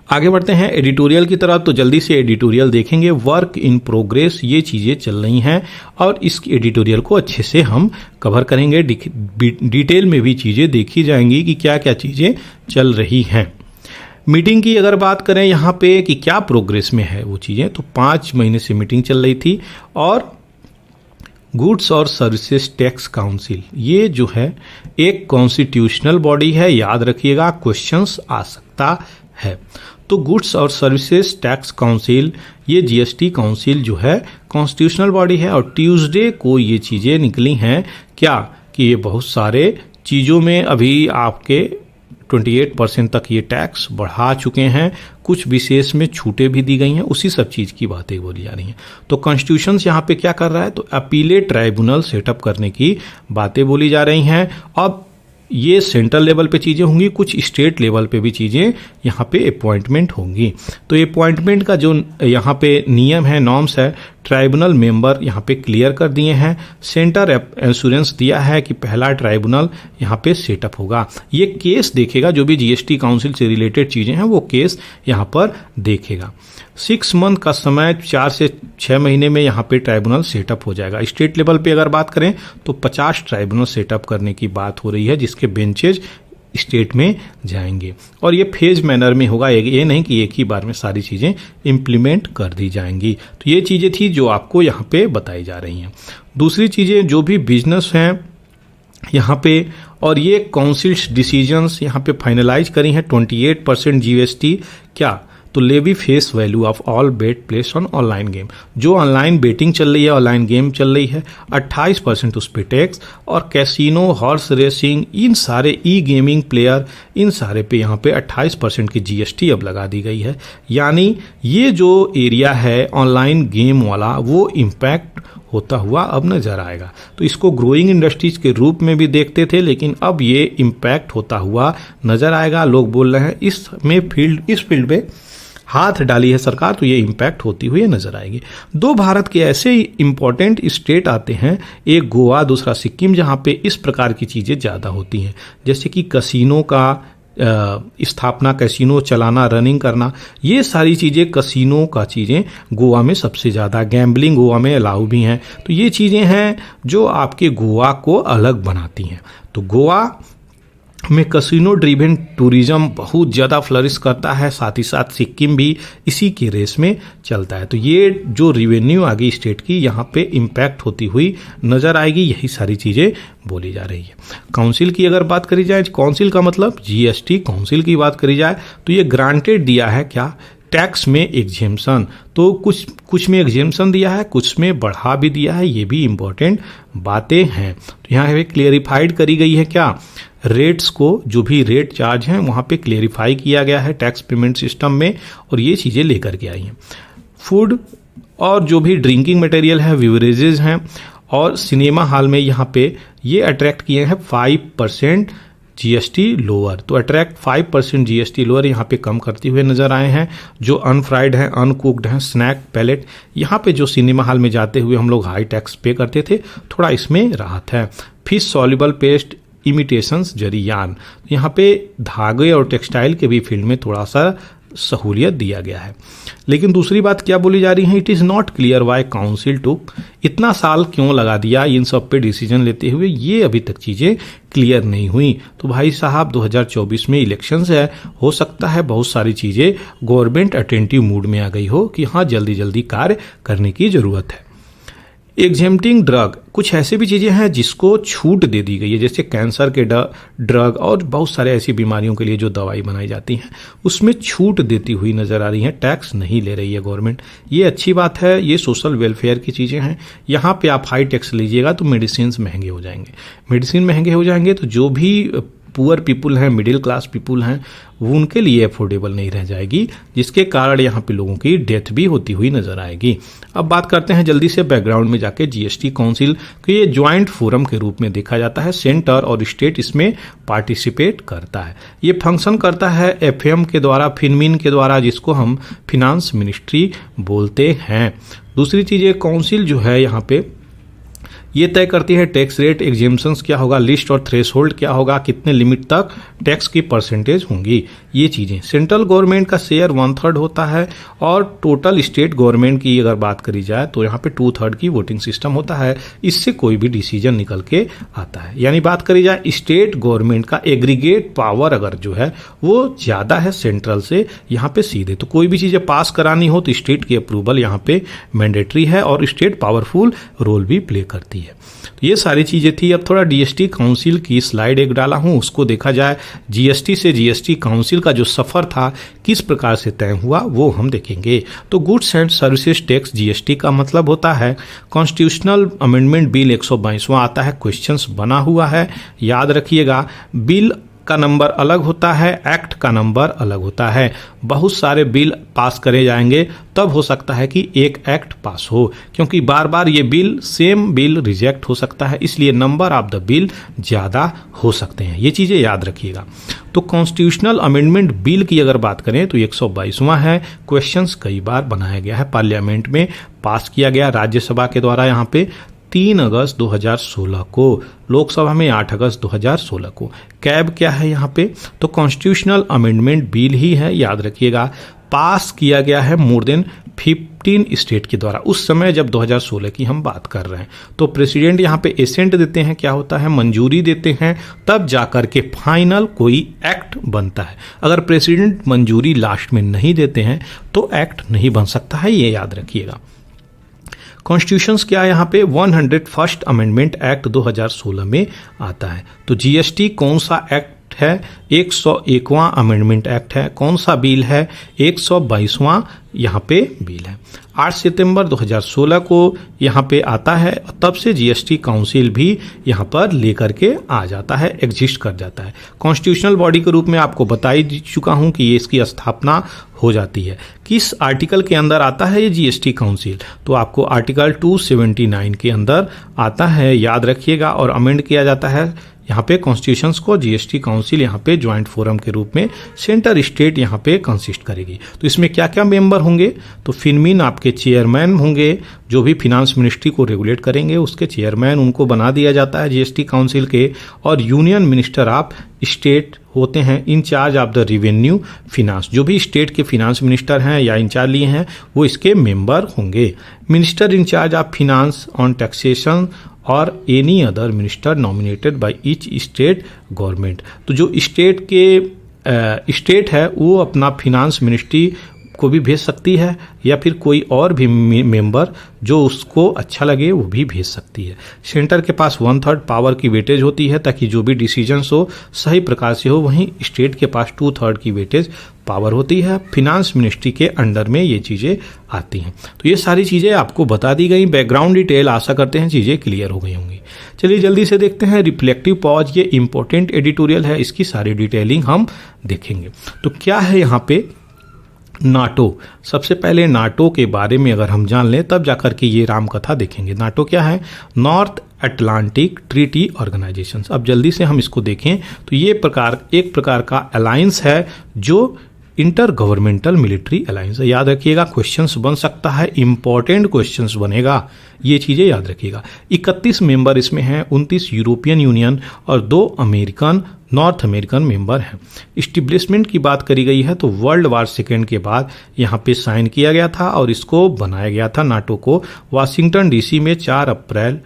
आगे बढ़ते हैं एडिटोरियल की तरफ। तो जल्दी से एडिटोरियल देखेंगे। वर्क इन प्रोग्रेस, ये चीज़ें चल रही हैं और इस एडिटोरियल को अच्छे से हम कवर करेंगे। डिटेल में भी चीज़ें देखी जाएंगी कि क्या क्या चीज़ें चल रही हैं। मीटिंग की अगर बात करें यहाँ पे कि क्या प्रोग्रेस में है वो चीज़ें, तो 5 महीने से मीटिंग चल रही थी। और गुड्स और सर्विसेज टैक्स काउंसिल, ये जो है एक कॉन्स्टिट्यूशनल बॉडी है, याद रखिएगा, क्वेश्चंस आ सकता है। तो गुड्स और सर्विसेज टैक्स काउंसिल, ये जीएसटी काउंसिल जो है कॉन्स्टिट्यूशनल बॉडी है और ट्यूसडे को ये चीज़ें निकली हैं क्या कि ये बहुत सारे चीज़ों में अभी आपके 28% तक ये टैक्स बढ़ा चुके हैं, कुछ विशेष में छूटें भी दी गई हैं, उसी सब चीज़ की बातें बोली जा रही हैं। तो कॉन्स्टिट्यूशन यहाँ पे क्या कर रहा है? तो अपीलेट ट्राइब्यूनल सेटअप करने की बातें बोली जा रही हैं। अब ये सेंट्रल लेवल पे चीज़ें होंगी, कुछ स्टेट लेवल पे भी चीज़ें यहाँ पे अपॉइंटमेंट होंगी। तो अपॉइंटमेंट का जो यहाँ पे नियम है, नॉर्म्स है, ट्राइब्यूनल मेंबर यहाँ पे क्लियर कर दिए हैं। सेंटर एश्योरेंस दिया है कि पहला ट्राइब्यूनल यहाँ पे सेटअप होगा। ये केस देखेगा, जो भी जीएसटी काउंसिल से रिलेटेड चीज़ें हैं वो केस यहाँ पर देखेगा। 6 मंथ का समय, 4 से 6 महीने में यहाँ पे ट्राइब्यूनल सेटअप हो जाएगा। स्टेट लेवल पे अगर बात करें तो 50 ट्राइब्यूनल सेटअप करने की बात हो रही है, जिसके बेंचेज स्टेट में जाएंगे और ये फेज मैनर में होगा। ये नहीं कि एक ही बार में सारी चीज़ें इम्प्लीमेंट कर दी जाएंगी। तो ये चीज़ें थी जो आपको यहाँ पे बताई जा रही हैं। दूसरी चीज़ें, जो भी बिजनेस हैं यहाँ पे, और ये काउंसिल्स डिसीजंस यहाँ पे फाइनलाइज करी हैं। 28% जीएसटी क्या, तो levy face value of all bet place on online game, जो ऑनलाइन बेटिंग चल रही है, ऑनलाइन गेम चल रही है, 28% उस पे टैक्स, और कैसीनो, हॉर्स रेसिंग, इन सारे ई गेमिंग प्लेयर, इन सारे पे यहाँ पे 28% की जीएसटी अब लगा दी गई है। यानी ये जो एरिया है ऑनलाइन गेम वाला, वो इम्पैक्ट होता हुआ अब नजर आएगा। तो इसको ग्रोइंग इंडस्ट्रीज के रूप में भी देखते थे, लेकिन अब ये इम्पैक्ट होता हुआ नजर आएगा। लोग बोल रहे हैं इस फील्ड में हाथ डाली है सरकार, तो ये इम्पैक्ट होती हुई नजर आएगी। 2 भारत के ऐसे इंपॉर्टेंट स्टेट आते हैं, एक गोवा, दूसरा सिक्किम, जहाँ पे इस प्रकार की चीज़ें ज़्यादा होती हैं, जैसे कि कसिनो का स्थापना, कैसीनो चलाना, रनिंग करना, ये सारी चीज़ें, कसिनो का चीज़ें गोवा में सबसे ज़्यादा, गैम्बलिंग गोवा में अलाउ भी हैं। तो ये चीज़ें हैं जो आपके गोवा को अलग बनाती हैं। तो गोवा में कसिनो ड्रिवन टूरिज्म बहुत ज़्यादा फ्लरिश करता है, साथ ही साथ सिक्किम भी इसी के रेस में चलता है। तो ये जो रिवेन्यू आगे स्टेट की यहाँ पे इम्पैक्ट होती हुई नज़र आएगी, यही सारी चीज़ें बोली जा रही है। काउंसिल की अगर बात करी जाए, काउंसिल का मतलब जीएसटी काउंसिल की बात करी जाए तो ये ग्रांटेड दिया है क्या, टैक्स में एग्जेम्पशन। तो कुछ में एग्जेम्पशन दिया है, कुछ में बढ़ा भी दिया है, ये भी इम्पोर्टेंट बातें हैं। तो यहाँ पे क्लियरिफाइड करी गई है क्या, रेट्स को, जो भी रेट चार्ज हैं वहाँ पे क्लियरिफाई किया गया है टैक्स पेमेंट सिस्टम में, और ये चीज़ें लेकर के आई हैं। फूड और जो भी ड्रिंकिंग मटेरियल है, बिवरेजेस हैं, और सिनेमा हॉल में यहाँ पे ये अट्रैक्ट किए हैं 5% जीएसटी लोअर। तो अट्रैक्ट 5% जीएसटी लोअर यहाँ पे कम करते हुए नजर आए हैं। जो अनफ्राइड हैं, अनकुक्ड हैं, स्नैक पैलेट, यहाँ पे जो सिनेमा हॉल में जाते हुए हम लोग हाई टैक्स पे करते थे, थोड़ा इसमें राहत है। फिश सॉल्युबल पेस्ट, इमिटेशंस, जरीयान, यहाँ पे धागे और टेक्सटाइल के भी फील्ड में थोड़ा सा सहूलियत दिया गया है। लेकिन दूसरी बात क्या बोली जा रही है, it is not clear why council took, इतना साल क्यों लगा दिया इन सब पे डिसीजन लेते हुए, ये अभी तक चीज़ें क्लियर नहीं हुई। तो भाई साहब 2024 में इलेक्शंस है, हो सकता है बहुत सारी चीज़ें गवर्नमेंट अटेंटिव मूड में आ गई हो कि हाँ जल्दी जल्दी कार्य करने की ज़रूरत है। एग्जेम्प्टिंग ड्रग, कुछ ऐसे भी चीज़ें हैं जिसको छूट दे दी गई है, जैसे कैंसर के ड्रग और बहुत सारे ऐसी बीमारियों के लिए जो दवाई बनाई जाती हैं उसमें छूट देती हुई नज़र आ रही है, टैक्स नहीं ले रही है गवर्नमेंट। ये अच्छी बात है, ये सोशल वेलफेयर की चीज़ें हैं। यहाँ पे आप हाई टैक्स लीजिएगा तो मेडिसिन महंगे हो जाएंगे, मेडिसिन महंगे हो जाएंगे तो जो भी पुअर पीपुल हैं, मिडिल क्लास पीपुल हैं, वो उनके लिए अफोर्डेबल नहीं रह जाएगी, जिसके कारण यहाँ पे लोगों की डेथ भी होती हुई नजर आएगी। अब बात करते हैं जल्दी से बैकग्राउंड में जाके जीएसटी काउंसिल के, ये ज्वाइंट फोरम के रूप में देखा जाता है, सेंटर और स्टेट इसमें पार्टिसिपेट करता है। ये फंक्शन करता है एफएम के द्वारा, फिनमिन के द्वारा, जिसको हम फिनांस मिनिस्ट्री बोलते हैं। दूसरी चीज़, ये काउंसिल जो है यहाँ पे ये तय करती है टैक्स रेट, एग्जेम्पशंस क्या होगा, लिस्ट और थ्रेशोल्ड क्या होगा, कितने लिमिट तक टैक्स की परसेंटेज होंगी, ये चीज़ें। सेंट्रल गवर्नमेंट का शेयर 1/3 होता है, और टोटल स्टेट गवर्नमेंट की अगर बात करी जाए तो यहाँ पे 2/3 की वोटिंग सिस्टम होता है। इससे कोई भी डिसीजन निकल के आता है, यानी बात करी जाए स्टेट गवर्नमेंट का एग्रीगेट पावर अगर जो है वो ज़्यादा है सेंट्रल से यहाँ पे सीधे। तो कोई भी चीज़ें पास करानी हो तो स्टेट की अप्रूवल यहाँ पे मैंडेटरी है, और स्टेट पावरफुल रोल भी प्ले करती है। तो ये सारी चीज़ें थी। अब थोड़ा जीएसटी काउंसिल की स्लाइड एक डाला हूँ, उसको देखा जाए। जीएसटी से जीएसटी काउंसिल का जो सफ़र था किस प्रकार से तय हुआ वो हम देखेंगे। तो goods and services tax GST का मतलब होता है कॉन्स्टिट्यूशनल अमेंडमेंट बिल 122वां आता है, क्वेश्चंस बना हुआ है, याद रखिएगा। बिल का नंबर अलग होता है, एक्ट का नंबर अलग होता है। बहुत सारे बिल पास करे जाएंगे तब हो सकता है कि एक एक्ट पास हो, क्योंकि बार बार ये बिल सेम बिल रिजेक्ट हो सकता है, इसलिए नंबर ऑफ द बिल ज़्यादा हो सकते हैं। ये चीज़ें याद रखिएगा। तो कॉन्स्टिट्यूशनल अमेंडमेंट बिल की अगर बात करें तो 122वां है। क्वेश्चंस कई बार बनाया गया है, पार्लियामेंट में पास किया गया राज्यसभा के द्वारा यहाँ पे 3 अगस्त 2016 को, लोकसभा में 8 अगस्त 2016 को। कैब क्या है यहाँ पे? तो कॉन्स्टिट्यूशनल अमेंडमेंट बिल ही है, याद रखिएगा। पास किया गया है मोर देन 15 स्टेट के द्वारा, उस समय जब 2016 की हम बात कर रहे हैं। तो प्रेसिडेंट यहाँ पे एसेंट देते हैं, क्या होता है, मंजूरी देते हैं, तब जाकर के फाइनल कोई एक्ट बनता है। अगर प्रेसिडेंट मंजूरी लास्ट में नहीं देते हैं तो एक्ट नहीं बन सकता है, ये याद रखिएगा। कॉन्स्टिट्यूशंस क्या है यहाँ पे? 101st अमेंडमेंट एक्ट 2016 में आता है। तो जीएसटी कौन सा एक्ट है? 101वां अमेंडमेंट एक्ट है। कौन सा बिल है? 122वां यहाँ पे बिल है। 8 सितंबर 2016 को यहाँ पे आता है, तब से जीएसटी काउंसिल भी यहाँ पर लेकर के आ जाता है, एग्जिस्ट कर जाता है। कॉन्स्टिट्यूशनल बॉडी के रूप में आपको बता ही चुका हूँ कि ये इसकी स्थापना हो जाती है। किस आर्टिकल के अंदर आता है ये जीएसटी काउंसिल? तो आपको आर्टिकल 279 के अंदर आता है, याद रखिएगा। और अमेंड किया जाता है यहाँ पे कॉन्स्टिट्यूशंस को। जीएसटी काउंसिल यहाँ पे ज्वाइंट फोरम के रूप में सेंटर स्टेट यहाँ पे कंसिस्ट करेगी। तो इसमें क्या क्या मेंबर होंगे? तो फिनमिन आपके चेयरमैन होंगे, जो भी फिनांस मिनिस्ट्री को रेगुलेट करेंगे उसके चेयरमैन उनको बना दिया जाता है जीएसटी काउंसिल के। और यूनियन मिनिस्टर ऑफ स्टेट होते हैं in-charge of the revenue finance. जो भी स्टेट के फिनांस मिनिस्टर हैं या इंचार्ज लिए हैं वो इसके मेंबर होंगे। Minister in charge of finance on taxation और any other minister nominated by each state government. तो जो स्टेट के स्टेट है वो अपना फिनांस मिनिस्ट्री को भी भेज सकती है, या फिर कोई और भी मेंबर जो उसको अच्छा लगे वो भी भेज सकती है। सेंटर के पास 1/3 पावर की वेटेज होती है, ताकि जो भी डिसीजंस हो सही प्रकार से हो। वहीं स्टेट के पास 2/3 की वेटेज पावर होती है। फिनांस मिनिस्ट्री के अंडर में ये चीज़ें आती हैं। तो ये सारी चीज़ें आपको बता दी गई, बैकग्राउंड डिटेल, आशा करते हैं चीज़ें क्लियर हो गई होंगी। चलिए जल्दी से देखते हैं रिफ्लेक्टिव पॉज। ये इंपॉर्टेंट एडिटोरियल है, इसकी सारी डिटेलिंग हम देखेंगे। तो क्या है यहाँ पे? नाटो। सबसे पहले नाटो के बारे में अगर हम जान लें तब जाकर के ये राम कथा देखेंगे। नाटो क्या है? North Atlantic Treaty Organization. अब जल्दी से हम इसको देखें तो ये एक प्रकार का अलायंस है जो इंटर गवर्नमेंटल मिलिट्री अलायंस है। याद रखिएगा, क्वेश्चंस बन सकता है, इंपॉर्टेंट क्वेश्चंस बनेगा, ये चीज़ें याद रखिएगा। 31 मेंबर इसमें हैं, 29 यूरोपियन यूनियन और 2 अमेरिकन नॉर्थ अमेरिकन मेंबर हैं। इस्टिब्लिशमेंट की बात करी गई है तो वर्ल्ड वार सेकेंड के बाद यहाँ पे साइन किया गया था और इसको बनाया गया था नाटो को वाशिंगटन डीसी में 4 अप्रैल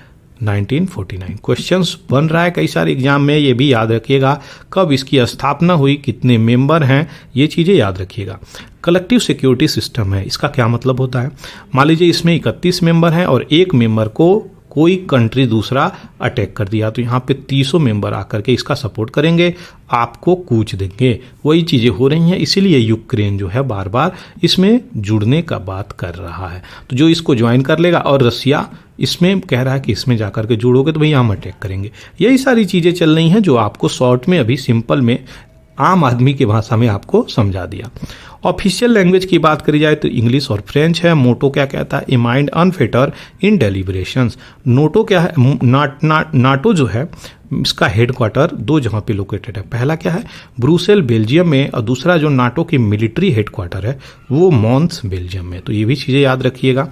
1949। क्वेश्चंस बन रहा है कई सारे एग्जाम में, ये भी याद रखिएगा। कब इसकी स्थापना हुई, कितने मेंबर हैं, ये चीज़ें याद रखिएगा। कलेक्टिव सिक्योरिटी सिस्टम है, इसका क्या मतलब होता है? मान लीजिए इसमें 31 मेंबर हैं और एक मेंबर को कोई कंट्री दूसरा अटैक कर दिया, तो यहाँ पे 300 मेंबर आकर के इसका सपोर्ट करेंगे, आपको कूच देंगे। वही चीज़ें हो रही हैं, इसीलिए यूक्रेन जो है बार बार इसमें जुड़ने का बात कर रहा है। तो जो इसको ज्वाइन कर लेगा, और रसिया इसमें कह रहा है कि इसमें जाकर के जुड़ोगे तो भाई हम अटैक करेंगे। यही सारी चीज़ें चल रही हैं जो आपको शॉर्ट में अभी सिंपल में आम आदमी की भाषा में आपको समझा दिया। ऑफिशियल लैंग्वेज की बात करी जाए तो इंग्लिश और फ्रेंच है। मोटो क्या कहता है? A mind unfettered in deliberations. NATO क्या है? नाटो जो है इसका हेडक्वार्टर 2 जगह पे लोकेटेड है। पहला क्या है? ब्रुसेल बेल्जियम में, और दूसरा जो नाटो की मिलिट्री हेडक्वार्टर है वो मॉन्स बेल्जियम में। तो ये भी चीज़ें याद रखिएगा।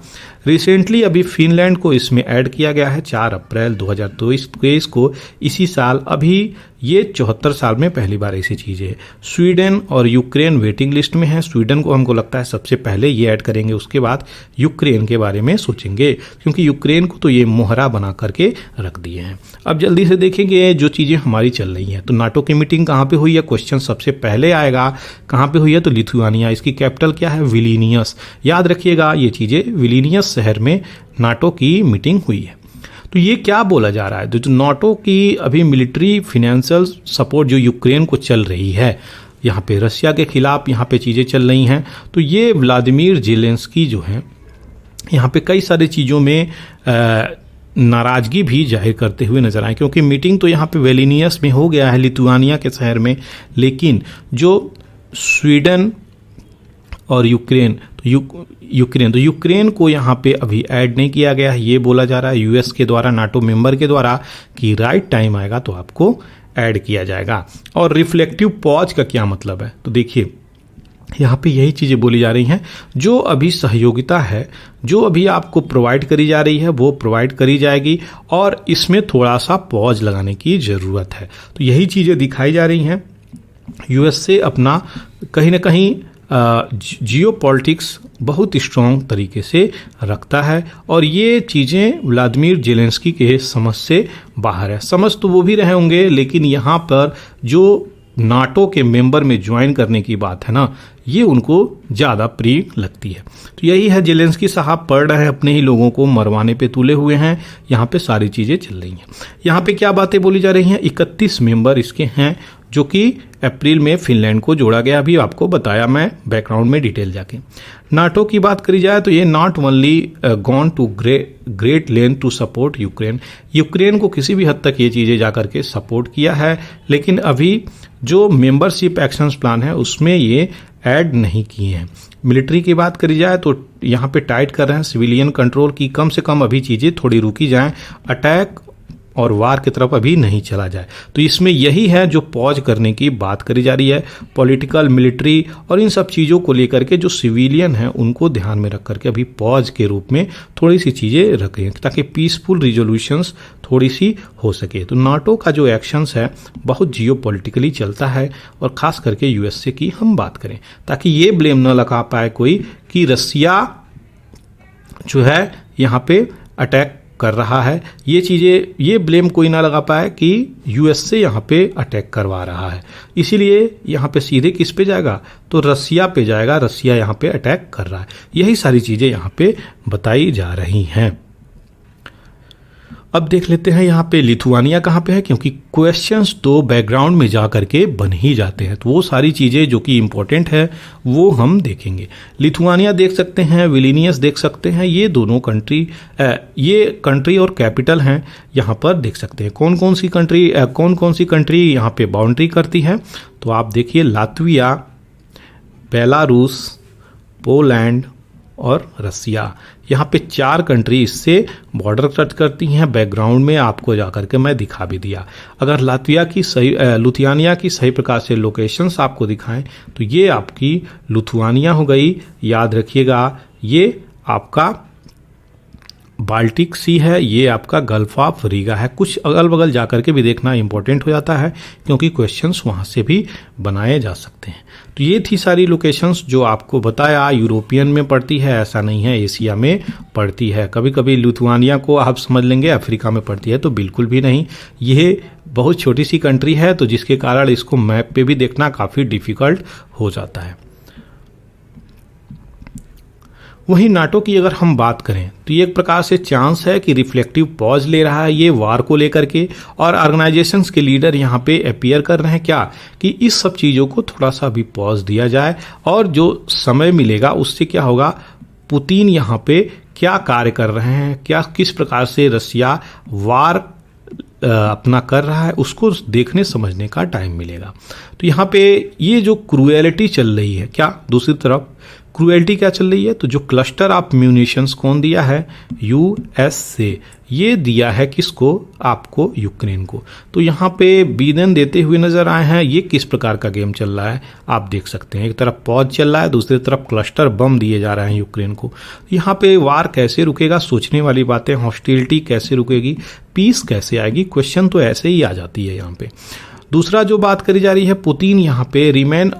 रिसेंटली अभी फिनलैंड को इसमें ऐड किया गया है 4 अप्रैल 2023 को, इसी साल। अभी ये 74 साल में पहली बार ऐसी चीज़ें है। स्वीडन और यूक्रेन वेटिंग लिस्ट में है। स्वीडन को हमको लगता है सबसे पहले ये ऐड करेंगे, उसके बाद यूक्रेन के बारे में सोचेंगे, क्योंकि यूक्रेन को तो ये मोहरा बना करके रख दिए हैं। अब जल्दी से देखेंगे जो चीज़ें हमारी चल रही हैं। तो नाटो की मीटिंग कहाँ पे हुई है? क्वेश्चन सबसे पहले आएगा। कहाँ पे हुई है? तो लिथुआनिया। इसकी कैपिटल क्या है? विलिनियस। याद रखिएगा ये चीज़ें, विलिनियस शहर में नाटो की मीटिंग हुई है। तो ये क्या बोला जा रहा है? तो जो नाटो की अभी मिलिट्री फिनेंशियल सपोर्ट जो यूक्रेन को चल रही है, यहाँ पे रसिया के खिलाफ यहाँ पे चीज़ें चल रही हैं, तो ये व्लादिमीर जेलेंस्की जो हैं यहाँ पे कई सारी चीज़ों में नाराजगी भी जाहिर करते हुए नजर आए, क्योंकि मीटिंग तो यहाँ पे विल्नियस में हो गया है, लिथुआनिया के शहर में, लेकिन जो स्वीडन और यूक्रेन तो यूक्रेन को यहाँ पे अभी ऐड नहीं किया गया है। ये बोला जा रहा है यूएस के द्वारा, नाटो मेंबर के द्वारा, कि राइट टाइम आएगा तो आपको ऐड किया जाएगा। और रिफ्लेक्टिव पॉज का क्या मतलब है, तो देखिए यहाँ पे यही चीज़ें बोली जा रही हैं, जो अभी सहयोगिता है, जो अभी आपको प्रोवाइड करी जा रही है वो प्रोवाइड करी जाएगी, और इसमें थोड़ा सा पॉज लगाने की ज़रूरत है। तो यही चीज़ें दिखाई जा रही हैं। यूएस से अपना कहीं ना कहीं जियो पॉलिटिक्स बहुत स्ट्रॉन्ग तरीके से रखता है, और ये चीज़ें व्लादिमीर जेलेंस्की के समझ से बाहर है। समझ तो वो भी रहे होंगे, लेकिन यहाँ पर जो नाटो के मेंबर में ज्वाइन करने की बात है ना, ये उनको ज़्यादा प्रिय लगती है। तो यही है, जेलेंस्की साहब पढ़ रहे हैं, अपने ही लोगों को मरवाने पे तुले हुए हैं। यहाँ पे सारी चीज़ें चल रही हैं। यहाँ पे क्या बातें बोली जा रही हैं, 31 मेंबर इसके हैं, जो कि अप्रैल में फिनलैंड को जोड़ा गया, अभी आपको बताया मैं बैकग्राउंड में डिटेल जाके। नाटो की बात करी जाए तो ये not only gone to great length to support Ukraine को किसी भी हद तक ये चीज़ें जा करके सपोर्ट किया है, लेकिन अभी जो मेंबरशिप एक्शंस प्लान है उसमें ये ऐड नहीं किए हैं। मिलिट्री की बात करी जाए तो यहाँ पे टाइट कर रहे हैं सिविलियन कंट्रोल की, कम से कम अभी चीज़ें थोड़ी रुकी जाएं, अटैक और वार की तरफ अभी नहीं चला जाए। तो इसमें यही है जो पॉज करने की बात करी जा रही है। पॉलिटिकल, मिलिट्री और इन सब चीज़ों को लेकर के जो सिविलियन हैं उनको ध्यान में रख करके अभी पॉज के रूप में थोड़ी सी चीज़ें रखें, ताकि पीसफुल रिजोल्यूशंस थोड़ी सी हो सके। तो नाटो का जो एक्शंस है बहुत जियो पॉलिटिकली चलता है, और ख़ास करके यूएसए की हम बात करें, ताकि ये ब्लेम न लगा पाए कोई कि रसिया जो है यहाँ पे अटैक कर रहा है। ये चीज़ें, ये ब्लेम कोई ना लगा पाए कि यूएस से यहाँ पे अटैक करवा रहा है। इसीलिए यहाँ पे सीधे किस पे जाएगा, तो रसिया पे जाएगा, रसिया यहाँ पे अटैक कर रहा है। यही सारी चीज़ें यहाँ पे बताई जा रही हैं। अब देख लेते हैं यहाँ पे लिथुआनिया कहाँ पे है, क्योंकि क्वेश्चंस तो बैकग्राउंड में जा करके बन ही जाते हैं, तो वो सारी चीज़ें जो कि इम्पोर्टेंट है वो हम देखेंगे। लिथुआनिया देख सकते हैं, विल्नियस देख सकते हैं, ये दोनों कंट्री, ये कंट्री और कैपिटल हैं। यहाँ पर देख सकते हैं कौन कौन सी कंट्री यहाँ पे बाउंड्री करती है। तो आप देखिए, लातविया, बेलारूस, पोलैंड और रसिया, यहाँ पे 4 कंट्री इससे बॉर्डर टच करती हैं। बैकग्राउंड में आपको जाकर के मैं दिखा भी दिया। अगर लिथुआनिया की सही प्रकार से लोकेशंस आपको दिखाएं तो ये आपकी लिथुआनिया हो गई। याद रखिएगा, ये आपका बाल्टिक सी है, ये आपका गल्फ ऑफ रीगा है। कुछ अगल बगल जाकर के भी देखना इंपॉर्टेंट हो जाता है, क्योंकि क्वेश्चंस वहाँ से भी बनाए जा सकते हैं। तो ये थी सारी लोकेशंस जो आपको बताया। यूरोपियन में पड़ती है ऐसा नहीं है, एशिया में पड़ती है। कभी कभी लिथुआनिया को आप समझ लेंगे अफ्रीका में पड़ती है, तो बिल्कुल भी नहीं। ये बहुत छोटी सी कंट्री है, तो जिसके कारण इसको मैप पे भी देखना काफ़ी डिफ़िकल्ट हो जाता है। वहीं नाटो की अगर हम बात करें तो ये एक प्रकार से चांस है कि रिफ्लेक्टिव पॉज ले रहा है ये वार को लेकर के, और ऑर्गेनाइजेशंस के लीडर यहाँ पे अपीयर कर रहे हैं क्या, कि इस सब चीज़ों को थोड़ा सा भी पॉज दिया जाए, और जो समय मिलेगा उससे क्या होगा, पुतिन यहाँ पे क्या कार्य कर रहे हैं, क्या किस प्रकार से रसिया वार अपना कर रहा है, उसको देखने समझने का टाइम मिलेगा। तो यहाँ पे ये जो क्रूएलिटी चल रही है, क्या दूसरी तरफ क्रूएलिटी क्या चल रही है, तो जो क्लस्टर ऑफ म्यूनिशंस कौन दिया है, यूएस से, ये दिया है किसको, आपको यूक्रेन को। तो यहाँ पे बीदन देते हुए नजर आए हैं। ये किस प्रकार का गेम चल रहा है आप देख सकते हैं। एक तरफ पॉज चल रहा है, दूसरी तरफ क्लस्टर बम दिए जा रहे हैं यूक्रेन को। यहाँ पे वार कैसे रुकेगा, सोचने वाली बातें। हॉस्टिलिटी कैसे रुकेगी, पीस कैसे आएगी, क्वेश्चन तो ऐसे ही आ जाती है यहाँ पे। दूसरा जो बात करी जा रही है, पुतिन यहाँ पे रिमेन,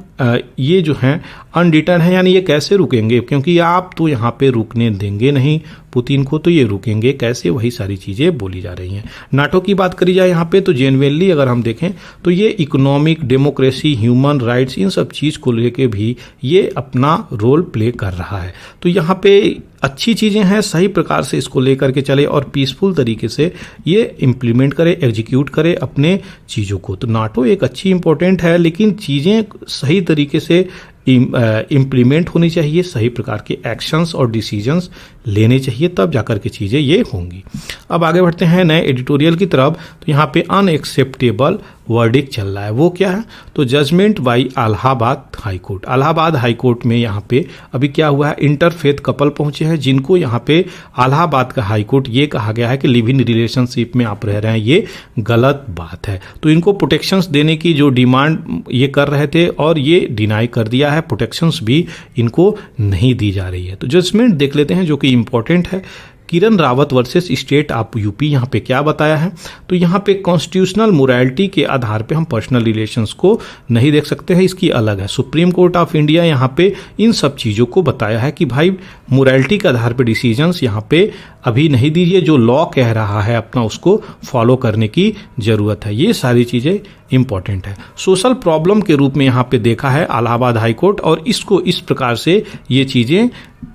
ये जो हैं अनडिटर्न है, यानी ये कैसे रुकेंगे, क्योंकि आप तो यहाँ पे रुकने देंगे नहीं पुतिन को, तो ये रुकेंगे कैसे, वही सारी चीज़ें बोली जा रही हैं। नाटो की बात करी जाए यहाँ पे तो जेन्युइनली अगर हम देखें तो ये इकोनॉमिक, डेमोक्रेसी, ह्यूमन राइट्स, इन सब चीज़ को लेके भी ये अपना रोल प्ले कर रहा है। तो यहाँ पे अच्छी चीज़ें हैं, सही प्रकार से इसको लेकर के चले और पीसफुल तरीके से ये इम्प्लीमेंट करे, एग्जीक्यूट करे अपने चीज़ों को। तो नाटो एक अच्छी इंपॉर्टेंट है, लेकिन चीज़ें सही तरीके से इम्प्लीमेंट होनी चाहिए, सही प्रकार के एक्शंस और डिसीजंस लेने चाहिए, तब जाकर के चीज़ें ये होंगी। अब आगे बढ़ते हैं नए एडिटोरियल की तरफ। तो यहाँ पे अनएक्सेप्टेबल वर्डिक्ट चल रहा है, वो क्या है? तो judgement by Allahabad high court. Allahabad high court में यहाँ पे अभी क्या हुआ है, इंटरफेथ कपल पहुंचे हैं, जिनको यहाँ पे इलाहाबाद का हाई कोर्ट ये कहा गया है कि लिव इन रिलेशनशिप में आप रह रहे हैं, ये गलत बात है। तो इनको प्रोटेक्शंस देने की जो डिमांड ये कर रहे थे और ये डिनाई कर दिया है, प्रोटेक्शंस भी इनको नहीं दी जा रही है। तो जजमेंट देख लेते हैं जो कि इंपॉर्टेंट है। Kiran Rawat versus state of UP, यहाँ पे क्या बताया है? तो यहाँ पे कॉन्स्टिट्यूशनल मोरालिटी के आधार पे हम पर्सनल रिलेशंस को नहीं देख सकते हैं, इसकी अलग है। सुप्रीम कोर्ट ऑफ इंडिया यहाँ पे इन सब चीज़ों को बताया है कि भाई मोरालिटी के आधार पे डिसीजंस यहाँ पे अभी नहीं दीजिए, जो लॉ कह रहा है अपना उसको फॉलो करने की जरूरत है। ये सारी चीज़ें इंपॉर्टेंट है। सोशल प्रॉब्लम के रूप में यहाँ पे देखा है इलाहाबाद हाई कोर्ट, और इसको इस प्रकार से ये चीज़ें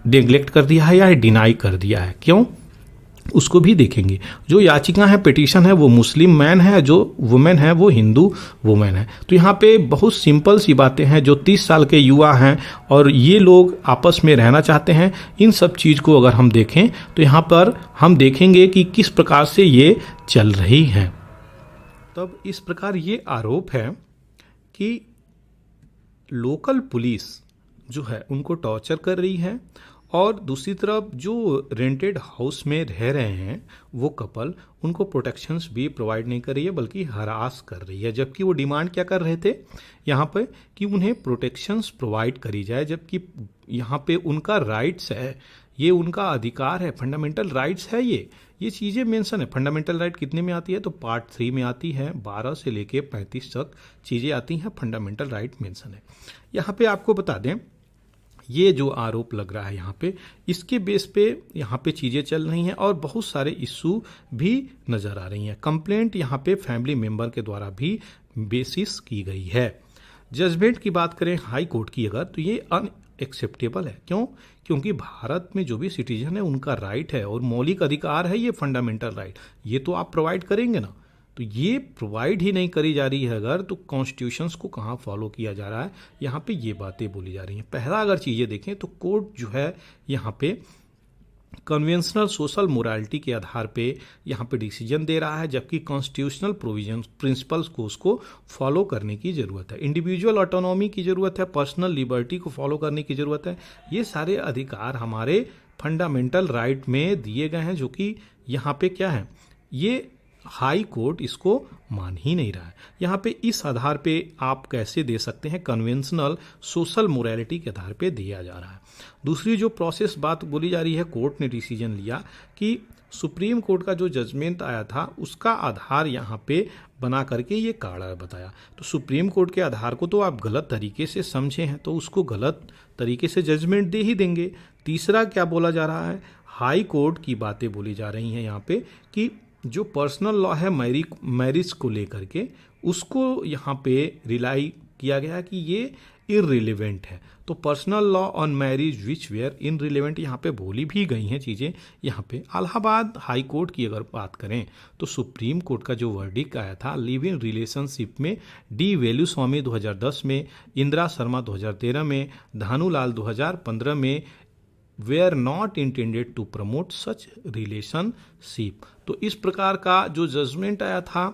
नेग्लेक्ट कर दिया है या डिनाई कर दिया है। क्यों, उसको भी देखेंगे। जो याचिका है, पिटीशन है, वो मुस्लिम मैन है, जो वुमेन है वो हिंदू वुमेन है। तो यहाँ पे बहुत सिंपल सी बातें हैं। जो 30 साल के युवा हैं और ये लोग आपस में रहना चाहते हैं, इन सब चीज़ को अगर हम देखें तो यहाँ पर हम देखेंगे कि किस प्रकार से ये चल रही हैं। तब इस प्रकार ये आरोप है कि लोकल पुलिस जो है उनको टॉर्चर कर रही है, और दूसरी तरफ जो रेंटेड हाउस में रह रहे हैं वो कपल, उनको प्रोटेक्शंस भी प्रोवाइड नहीं कर रही है बल्कि हरास कर रही है। जबकि वो डिमांड क्या कर रहे थे यहाँ पे कि उन्हें प्रोटेक्शंस प्रोवाइड करी जाए, जबकि यहाँ पे उनका राइट्स है, ये उनका अधिकार है, फंडामेंटल राइट्स है। ये चीज़ें मेंशन है। फंडामेंटल राइट कितने में आती है? तो पार्ट 3 में आती है, 12 से लेके 35 तक चीज़ें आती हैं, फंडामेंटल राइट मेंशन है। यहाँ पे आपको बता दें, ये जो आरोप लग रहा है यहाँ पे, इसके बेस पे यहाँ पे चीज़ें चल रही हैं और बहुत सारे इशू भी नज़र आ रही हैं। कंप्लेंट यहाँ पे फैमिली मेंबर के द्वारा भी बेसिस की गई है। जजमेंट की बात करें हाई कोर्ट की अगर, तो ये अनएक्सेप्टेबल है। क्यों? क्योंकि भारत में जो भी सिटीजन है उनका राइट है और मौलिक अधिकार है ये फंडामेंटल राइट, ये तो आप प्रोवाइड करेंगे ना। तो ये प्रोवाइड ही नहीं करी जा रही है अगर, तो कॉन्स्टिट्यूशंस को कहाँ फॉलो किया जा रहा है, यहाँ पे ये बातें बोली जा रही हैं। पहला अगर चीज़ें देखें तो कोर्ट जो है यहाँ पे कन्वेंशनल सोशल मोरालिटी के आधार पे यहाँ पे डिसीजन दे रहा है, जबकि कॉन्स्टिट्यूशनल प्रोविजन प्रिंसिपल्स को उसको फॉलो करने की ज़रूरत है। इंडिविजुअल ऑटोनॉमी की ज़रूरत है, पर्सनल लिबर्टी को फॉलो करने की ज़रूरत है। ये सारे अधिकार हमारे फंडामेंटल राइट में दिए गए हैं, जो कि यहाँ पे क्या है, ये हाई कोर्ट इसको मान ही नहीं रहा है। यहाँ पे इस आधार पे आप कैसे दे सकते हैं? कन्वेंशनल सोशल मोरालिटी के आधार पे दिया जा रहा है। दूसरी जो प्रोसेस बात बोली जा रही है, कोर्ट ने डिसीजन लिया कि सुप्रीम कोर्ट का जो जजमेंट आया था उसका आधार यहाँ पे बना करके ये कारण बताया। तो सुप्रीम कोर्ट के आधार को तो आप गलत तरीके से समझे हैं, तो उसको गलत तरीके से जजमेंट दे ही देंगे। तीसरा क्या बोला जा रहा है, हाई कोर्ट की बातें बोली जा रही हैं यहाँ पे कि जो पर्सनल लॉ है मैरिज को लेकर के, उसको यहाँ पे रिलाई किया गया कि ये इररिलेवेंट है। तो personal law on marriage which were irrelevant यहाँ पे बोली भी गई हैं चीज़ें। यहाँ पे इलाहाबाद हाई कोर्ट की अगर बात करें तो सुप्रीम कोर्ट का जो वर्डिक्ट आया था लिव इन रिलेशनशिप में, डी वैल्यू स्वामी 2010 में, इंदिरा शर्मा 2013 में, धानुलाल 2015 में, were not intended to promote such relationship. तो इस प्रकार का जो जजमेंट आया था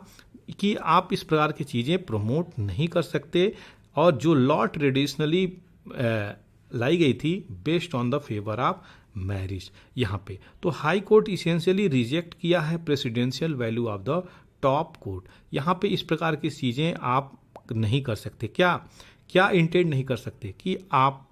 कि आप इस प्रकार की चीज़ें प्रमोट नहीं कर सकते, और जो लॉ ट्रेडिशनली लाई गई थी based on the favour of marriage यहाँ पे, तो हाई कोर्ट इसेंशियली रिजेक्ट किया है presidential value of the top court. यहाँ पे इस प्रकार की चीज़ें आप नहीं कर सकते। क्या इंटेंड नहीं कर सकते कि आप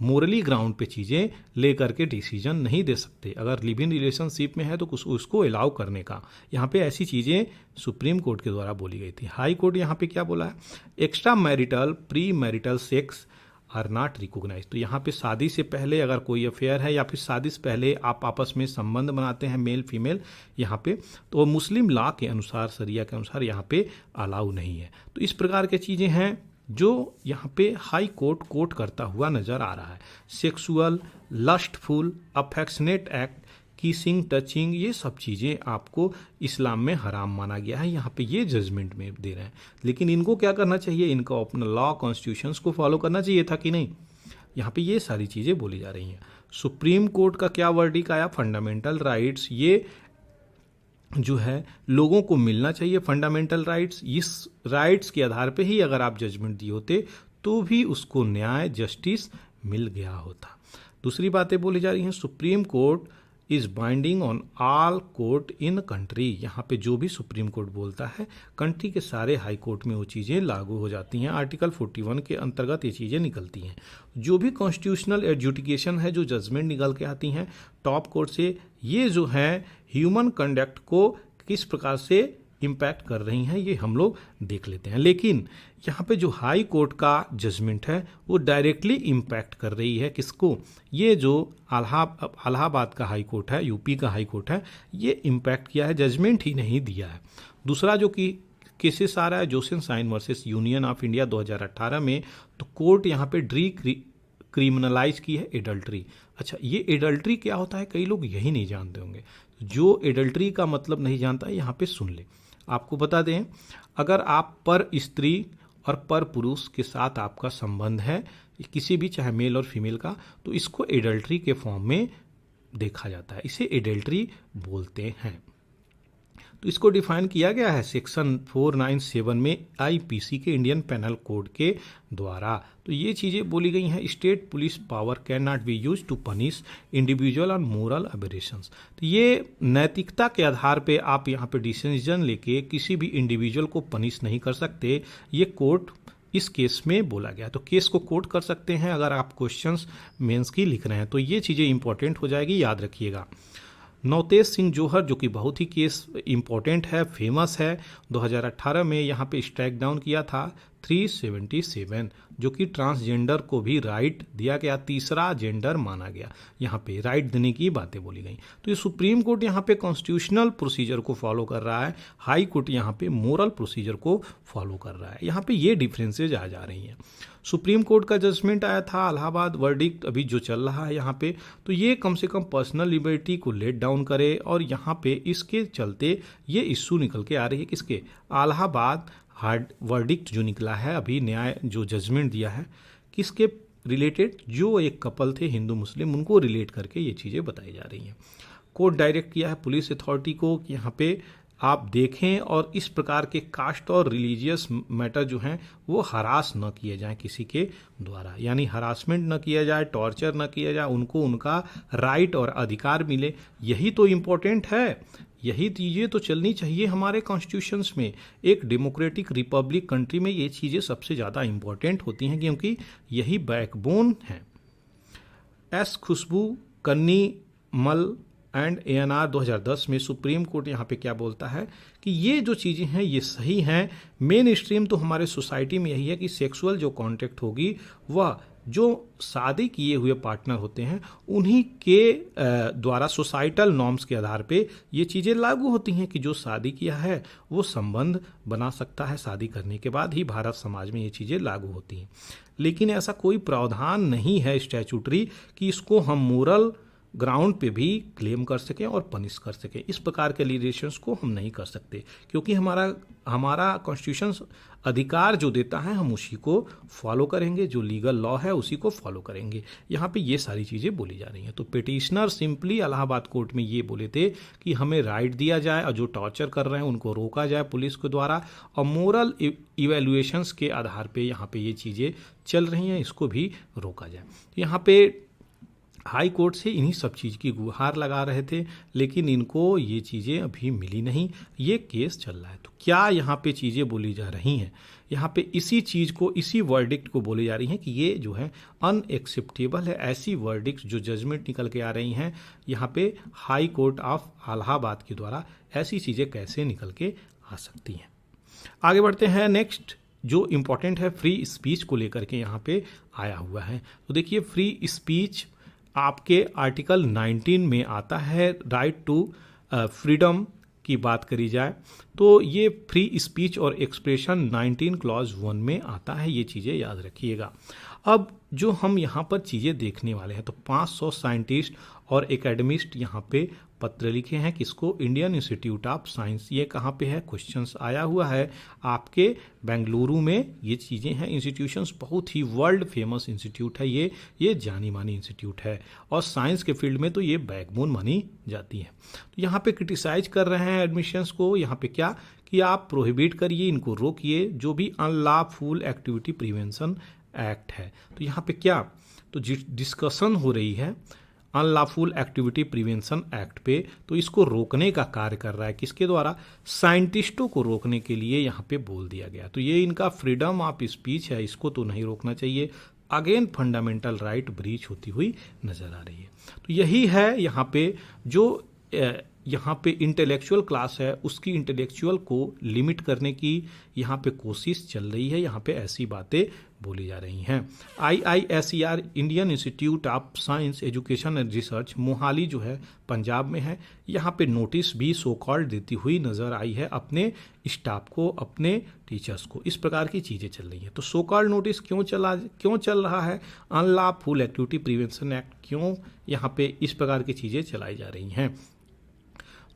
मोरली ग्राउंड पे चीज़ें ले करके डिसीजन नहीं दे सकते। अगर लिव इन रिलेशनशिप में है तो उसको अलाउ करने का, यहाँ पे ऐसी चीज़ें सुप्रीम कोर्ट के द्वारा बोली गई थी। हाई कोर्ट यहाँ पे क्या बोला है, extra marital pre marital sex are not recognize. तो यहाँ पे शादी से पहले अगर कोई अफेयर है या फिर शादी से पहले आप आपस में संबंध बनाते हैं मेल फीमेल यहाँ पे, तो मुस्लिम लॉ के अनुसार, शरिया के अनुसार यहाँ पे अलाउ नहीं है। तो इस प्रकार की चीज़ें हैं जो यहाँ पे हाई कोर्ट कोर्ट करता हुआ नजर आ रहा है। Sexual, lustful, affectionate act, kissing, touching, ये सब चीज़ें आपको इस्लाम में हराम माना गया है, यहाँ पे ये जजमेंट में दे रहे हैं। लेकिन इनको क्या करना चाहिए, इनको अपना लॉ कॉन्स्टिट्यूशंस को फॉलो करना चाहिए था कि नहीं, यहाँ पे ये सारी चीज़ें बोली जा रही हैं। सुप्रीम कोर्ट का क्या वर्डिक आया, फंडामेंटल राइट्स ये जो है लोगों को मिलना चाहिए फंडामेंटल राइट्स। इस राइट्स के आधार पे ही अगर आप जजमेंट दिए होते तो भी उसको न्याय जस्टिस मिल गया होता। दूसरी बातें बोली जा रही हैं, supreme court is binding on all court in country. यहाँ पे जो भी सुप्रीम कोर्ट बोलता है कंट्री के सारे हाई कोर्ट में वो चीज़ें लागू हो जाती हैं। आर्टिकल 41 के अंतर्गत ये चीज़ें निकलती हैं। जो भी कॉन्स्टिट्यूशनल एडजुडिकेशन है, जो जजमेंट निकल के आती हैं टॉप कोर्ट से, ये जो है ह्यूमन कंडक्ट को किस प्रकार से इम्पैक्ट कर रही हैं ये हम लोग देख लेते हैं। लेकिन यहाँ पे जो हाई कोर्ट का जजमेंट है वो डायरेक्टली इम्पैक्ट कर रही है किसको, ये जो इलाहाबाद का हाई कोर्ट है, यूपी का हाई कोर्ट है, ये इम्पैक्ट किया है, जजमेंट ही नहीं दिया है। दूसरा जो कि केसेस आ रहा है जोसेनसाइन वर्सेस यूनियन ऑफ इंडिया 2018 में, तो कोर्ट यहाँ पे क्रिमिनलाइज की है एडल्ट्री। अच्छा, ये एडल्ट्री क्या होता है कई लोग यही नहीं जानते होंगे। जो एडल्ट्री का मतलब नहीं जानता है यहाँ पे सुन ले। आपको बता दें, अगर आप पर स्त्री और पर पुरुष के साथ आपका संबंध है किसी भी, चाहे मेल और फीमेल का, तो इसको एडल्ट्री के फॉर्म में देखा जाता है, इसे एडल्ट्री बोलते हैं। तो इसको डिफाइन किया गया है सेक्शन 497 में आईपीसी के, इंडियन पेनल कोड के द्वारा। तो ये चीज़ें बोली गई हैं, state police power can not be use to punish individual on moral aberrations. तो ये नैतिकता के आधार पे आप यहाँ पे डिसीजन लेके किसी भी इंडिविजुअल को पनिश नहीं कर सकते, ये कोर्ट इस केस में बोला गया। तो केस को कोट कर सकते हैं अगर आप क्वेश्चंस मेंस की लिख रहे हैं, तो ये चीज़ें इंपॉर्टेंट हो जाएगी, याद रखिएगा। नवतेज सिंह जौहर जो कि बहुत ही केस इंपॉर्टेंट है, फेमस है, 2018 में यहाँ पे स्ट्राइक डाउन किया था 377, जो कि ट्रांसजेंडर को भी राइट दिया गया, तीसरा जेंडर माना गया, यहाँ पे राइट देने की बातें बोली गई। तो ये सुप्रीम कोर्ट यहाँ पे कॉन्स्टिट्यूशनल प्रोसीजर को फॉलो कर रहा है, हाई कोर्ट यहाँ पे मोरल प्रोसीजर को फॉलो कर रहा है। यहाँ पे ये डिफरेंसेज आ जा रही हैं। सुप्रीम कोर्ट का जजमेंट आया था, इलाहाबाद वर्डिक्ट अभी जो चल रहा है यहाँ पे, तो ये कम से कम पर्सनल लिबर्टी को लेट डाउन करे, और यहाँ पे इसके चलते ये इश्यू निकल के आ रही है किसके, इलाहाबाद हार्ड वर्डिक्ट जो निकला है अभी, न्याय जो जजमेंट दिया है किसके रिलेटेड, जो एक कपल थे हिंदू मुस्लिम, उनको रिलेट करके ये चीज़ें बताई जा रही हैं। कोर्ट डायरेक्ट किया है पुलिस अथॉरिटी को कि यहाँ पे आप देखें और इस प्रकार के कास्ट और रिलीजियस मैटर जो हैं वो हरास न किए जाएं किसी के द्वारा, यानी हरासमेंट न किया जाए, टॉर्चर न किया जाए, उनको उनका राइट और अधिकार मिले। यही तो इम्पोर्टेंट है, यही चीज़ें तो चलनी चाहिए हमारे कॉन्स्टिट्यूशंस में। एक डेमोक्रेटिक रिपब्लिक कंट्री में ये चीज़ें सबसे ज़्यादा इम्पोर्टेंट होती हैं, क्योंकि यही बैकबोन है। एस खुशबू कन्नी मल एंड ANR 2010 में सुप्रीम कोर्ट यहाँ पे क्या बोलता है कि ये जो चीज़ें हैं ये सही हैं। मेन स्ट्रीम तो हमारे सोसाइटी में यही है कि सेक्सुअल जो कॉन्टेक्ट होगी वह जो शादी किए हुए पार्टनर होते हैं उन्हीं के द्वारा सोसाइटल नॉर्म्स के आधार पे ये चीज़ें लागू होती हैं कि जो शादी किया है वो संबंध बना सकता है, शादी करने के बाद ही भारत समाज में ये चीज़ें लागू होती हैं। लेकिन ऐसा कोई प्रावधान नहीं है स्टैचूटरी कि इसको हम मोरल ग्राउंड पे भी क्लेम कर सकें और पनिश कर सकें। इस प्रकार के लिटिगेशंस को हम नहीं कर सकते, क्योंकि हमारा कॉन्स्टिट्यूशन अधिकार जो देता है हम उसी को फॉलो करेंगे, जो लीगल लॉ है उसी को फॉलो करेंगे। यहाँ पे ये सारी चीज़ें बोली जा रही हैं। तो पिटिशनर सिंपली इलाहाबाद कोर्ट में ये बोले थे कि हमें राइट दिया जाए और जो टॉर्चर कर रहे हैं उनको रोका जाए पुलिस के द्वारा, और मोरल इवेल्युएशंस के आधार पे यहाँ पे ये चीज़ें चल रही हैं, इसको भी रोका जाए। यहाँ पे हाई कोर्ट से इन्हीं सब चीज़ की गुहार लगा रहे थे, लेकिन इनको ये चीज़ें अभी मिली नहीं, ये केस चल रहा है। तो क्या यहाँ पे चीज़ें बोली जा रही हैं, यहाँ पे इसी चीज़ को, इसी वर्डिक्ट को बोली जा रही हैं कि ये जो है अनएक्सेप्टेबल है। ऐसी वर्डिक्ट जो जजमेंट निकल के आ रही हैं यहाँ पे हाई कोर्ट ऑफ इलाहाबाद के द्वारा, ऐसी चीज़ें कैसे निकल के आ सकती हैं। आगे बढ़ते हैं। नेक्स्ट जो इम्पोर्टेंट है, फ्री स्पीच को लेकर के यहाँ पे आया हुआ है। तो देखिए, फ्री स्पीच आपके आर्टिकल 19 में आता है, राइट टू फ्रीडम की बात करी जाए तो ये फ्री स्पीच और एक्सप्रेशन 19 क्लॉज 1 में आता है, ये चीज़ें याद रखिएगा। अब जो हम यहाँ पर चीज़ें देखने वाले हैं, तो 500 साइंटिस्ट और एकेडमिस्ट यहाँ पे पत्र लिखे हैं किसको, इंडियन इंस्टीट्यूट ऑफ साइंस। ये कहाँ पे है, क्वेश्चंस आया हुआ है आपके बेंगलुरु में। ये चीज़ें हैं, इंस्टीट्यूशंस बहुत ही वर्ल्ड फेमस इंस्टीट्यूट है ये जानी मानी इंस्टीट्यूट है और साइंस के फील्ड में तो ये बैकबोन मानी जाती है। तो यहाँ पे क्रिटिसाइज कर रहे हैं एडमिशंस को, यहाँ पे क्या कि आप प्रोहिबिट करिए, इनको रोकिए, जो भी अनलॉफुल एक्टिविटी प्रिवेंशन एक्ट है। तो यहाँ पे क्या, तो डिस्कशन हो रही है अनलॉफुल एक्टिविटी प्रिवेंशन एक्ट पे, तो इसको रोकने का कार्य कर रहा है किसके द्वारा, साइंटिस्टों को रोकने के लिए यहाँ पे बोल दिया गया। तो ये इनका फ्रीडम ऑफ स्पीच है, इसको तो नहीं रोकना चाहिए। अगेन फंडामेंटल राइट ब्रीच होती हुई नजर आ रही है। तो यही है यहाँ पे जो यहाँ पे इंटेलेक्चुअल क्लास है उसकी इंटेलेक्चुअल को लिमिट करने की यहाँ पे कोशिश चल रही है, यहाँ पे ऐसी बातें बोली जा रही हैं। IISER Indian institute of science education and research Mohali जो है पंजाब में है, यहाँ पे नोटिस भी सो कॉल्ड देती हुई नज़र आई है अपने स्टाफ को, अपने टीचर्स को। इस प्रकार की चीज़ें चल रही हैं। तो सो कॉल्ड नोटिस क्यों चल रहा है, अनलॉफुल एक्टिविटी प्रिवेंशन एक्ट क्यों यहाँ पे इस प्रकार की चीज़ें चलाई जा रही हैं।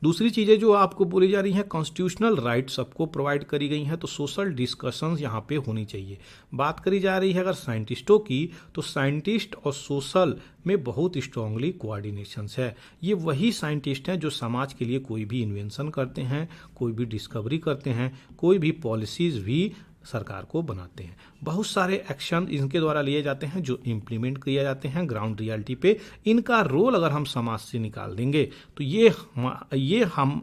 दूसरी चीज़ें जो आपको बोली जा रही हैं, कॉन्स्टिट्यूशनल राइट सबको प्रोवाइड करी गई हैं, तो सोशल डिस्कशंस यहाँ पे होनी चाहिए। बात करी जा रही है अगर साइंटिस्टों की, तो साइंटिस्ट और सोशल में बहुत स्ट्रांगली कोऑर्डिनेशंस है। ये वही साइंटिस्ट हैं जो समाज के लिए कोई भी इन्वेंशन करते हैं, कोई भी डिस्कवरी करते हैं, कोई भी पॉलिसीज भी सरकार को बनाते हैं। बहुत सारे एक्शन इनके द्वारा लिए जाते हैं जो इम्प्लीमेंट किए जाते हैं ग्राउंड रियलिटी पे। इनका रोल अगर हम समाज से निकाल देंगे तो ये हम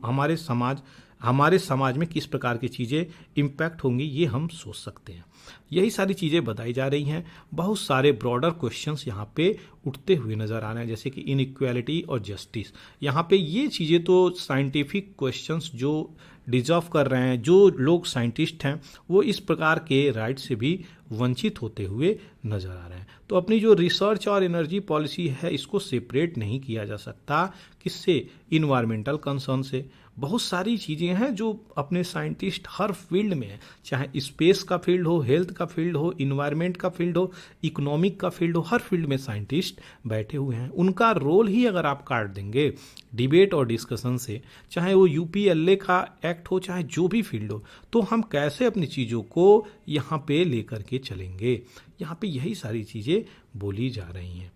हमारे समाज में किस प्रकार की चीज़ें इम्पैक्ट होंगी ये हम सोच सकते हैं। यही सारी चीज़ें बताई जा रही हैं। बहुत सारे ब्रॉडर क्वेश्चंस यहाँ पे उठते हुए नज़र आ रहे हैं, जैसे कि इनइक्वालिटी और जस्टिस। यहाँ पे ये चीज़ें तो साइंटिफिक क्वेश्चंस जो डिजर्व कर रहे हैं, जो लोग साइंटिस्ट हैं वो इस प्रकार के राइट से भी वंचित होते हुए नज़र आ रहे हैं। तो अपनी जो रिसर्च और एनर्जी पॉलिसी है इसको सेपरेट नहीं किया जा सकता, किससे, इन्वायरमेंटल कंसर्न से। बहुत सारी चीज़ें हैं जो अपने साइंटिस्ट हर फील्ड में है, चाहे स्पेस का फील्ड हो, हेल्थ का फील्ड हो, इन्वायरमेंट का फील्ड हो, इकोनॉमिक का फील्ड हो, हर फील्ड में साइंटिस्ट बैठे हुए हैं। उनका रोल ही अगर आप काट देंगे डिबेट और डिस्कशन से, चाहे वो UPLA का एक्ट हो, चाहे जो भी फील्ड हो, तो हम कैसे अपनी चीज़ों को यहाँ पे लेकर के चलेंगे। यहाँ पे यही सारी चीज़ें बोली जा रही हैं।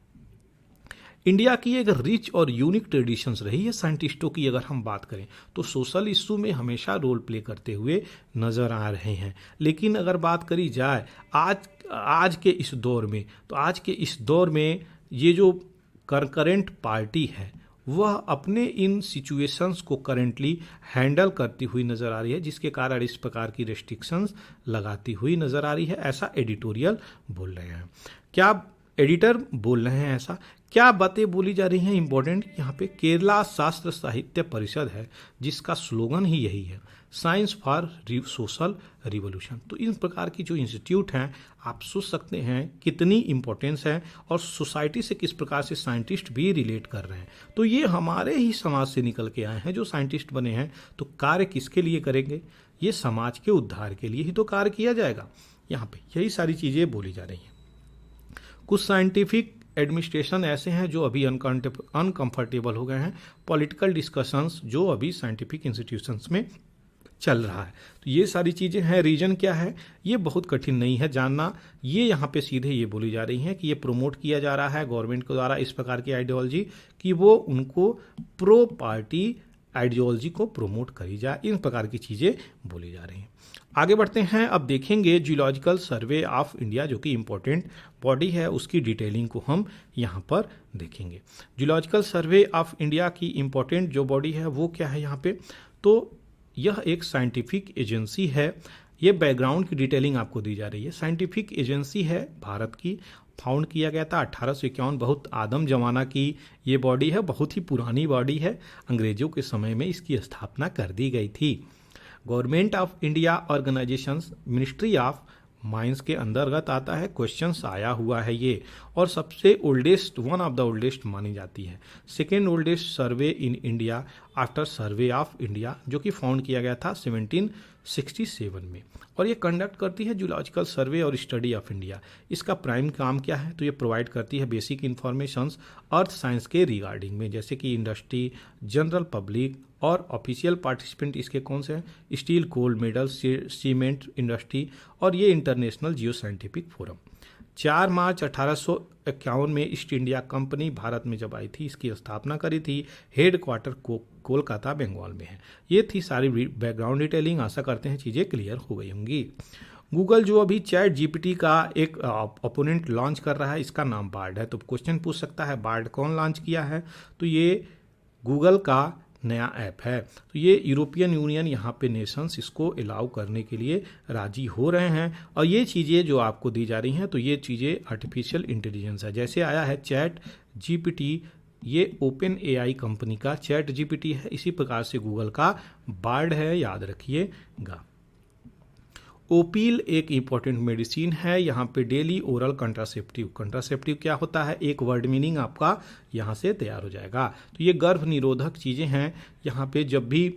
इंडिया की एक रिच और यूनिक ट्रेडिशंस रही है साइंटिस्टों की। अगर हम बात करें तो सोशल इशू में हमेशा रोल प्ले करते हुए नज़र आ रहे हैं। लेकिन अगर बात करी जाए आज के इस दौर में, तो आज के इस दौर में ये जो करंट पार्टी है वह अपने इन सिचुएशंस को करेंटली हैंडल करती हुई नज़र आ रही है, जिसके कारण इस प्रकार की रेस्ट्रिक्शंस लगाती हुई नज़र आ रही है, ऐसा एडिटोरियल बोल रहे हैं। क्या एडिटर बोल रहे हैं ऐसा, क्या बातें बोली जा रही हैं इंपॉर्टेंट यहाँ पे। केरला शास्त्र साहित्य परिषद है जिसका स्लोगन ही यही है, साइंस फॉर सोशल रिवोल्यूशन। तो इन प्रकार की जो इंस्टीट्यूट हैं आप सोच सकते हैं कितनी इंपॉर्टेंस है और सोसाइटी से किस प्रकार से साइंटिस्ट भी रिलेट कर रहे हैं। तो ये हमारे ही समाज से निकल के आए हैं जो साइंटिस्ट बने हैं। तो कार्य किसके लिए करेंगे, ये समाज के उद्धार के लिए ही तो कार्य किया जाएगा। यहाँ पे यही सारी चीज़ें बोली जा रही हैं। कुछ साइंटिफिक एडमिनिस्ट्रेशन ऐसे हैं जो अभी अनकंफर्टेबल हो गए हैं, पॉलिटिकल डिस्कशंस जो अभी साइंटिफिक इंस्टीट्यूशंस में चल रहा है। तो ये सारी चीज़ें हैं। रीजन क्या है ये बहुत कठिन नहीं है जानना। ये यहाँ पे सीधे ये बोली जा रही हैं कि ये प्रमोट किया जा रहा है गवर्नमेंट के द्वारा इस प्रकार की आइडियोलॉजी कि वो उनको प्रो पार्टी आइडियोलॉजी को प्रमोट करी जाए। इन प्रकार की चीज़ें बोली जा रही हैं। आगे बढ़ते हैं, अब देखेंगे जियोलॉजिकल सर्वे ऑफ इंडिया जो कि इम्पोर्टेंट बॉडी है, उसकी डिटेलिंग को हम यहाँ पर देखेंगे। जियोलॉजिकल सर्वे ऑफ इंडिया की इम्पोर्टेंट जो बॉडी है वो क्या है यहाँ पे, तो यह एक साइंटिफिक एजेंसी है। ये बैकग्राउंड की डिटेलिंग आपको दी जा रही है। साइंटिफिक एजेंसी है भारत की, फाउंड किया गया था 1851। बहुत आदम जमाना की ये बॉडी है, बहुत ही पुरानी बॉडी है। अंग्रेजों के समय में इसकी स्थापना कर दी गई थी। Government of India organisations, ministry of mines के अंतर्गत आता है, क्वेश्चंस आया हुआ है ये, और सबसे oldest, one of the oldest मानी जाती है। Second oldest survey in India after survey of India, जो कि फाउंड किया गया था 1767 में, और ये कंडक्ट करती है जूलॉजिकल सर्वे और स्टडी ऑफ इंडिया। इसका प्राइम काम क्या है, तो ये प्रोवाइड करती है बेसिक इन्फॉर्मेशंस अर्थ साइंस के रिगार्डिंग में, जैसे कि इंडस्ट्री, जनरल पब्लिक, और ऑफिशियल पार्टिसिपेंट इसके कौन से हैं, steel, gold medal, cement industry, और ये इंटरनेशनल जियो साइंटिफिक फोरम। 4 मार्च 1851 में ईस्ट इंडिया कंपनी भारत में जब आई थी, इसकी स्थापना करी थी। हेड क्वार्टर कोलकाता बंगाल में है। ये थी सारी बैकग्राउंड डिटेलिंग। आशा करते हैं चीज़ें क्लियर हो गई होंगी। गूगल जो अभी चैट जीपीटी का एक ओपोनेंट लॉन्च कर रहा है, इसका नाम बार्ड है। तो क्वेश्चन पूछ सकता है बार्ड कौन लॉन्च किया है, तो ये गूगल का नया ऐप है। तो ये यूरोपियन यूनियन यहाँ पे नेशंस इसको अलाउ करने के लिए राजी हो रहे हैं। और ये चीज़ें जो आपको दी जा रही हैं, तो ये चीज़ें आर्टिफिशियल इंटेलिजेंस है। जैसे आया है चैट जीपीटी, ये ओपन एआई कंपनी का चैट जीपीटी है, इसी प्रकार से गूगल का बार्ड है, याद रखिएगा। ओपील एक इंपॉर्टेंट मेडिसिन है, यहाँ पे डेली ओरल कंट्रासेप्टिव। कंट्रासेप्टिव क्या होता है, एक वर्ड मीनिंग आपका यहाँ से तैयार हो जाएगा। तो ये गर्भ निरोधक चीज़ें हैं। यहाँ पे जब भी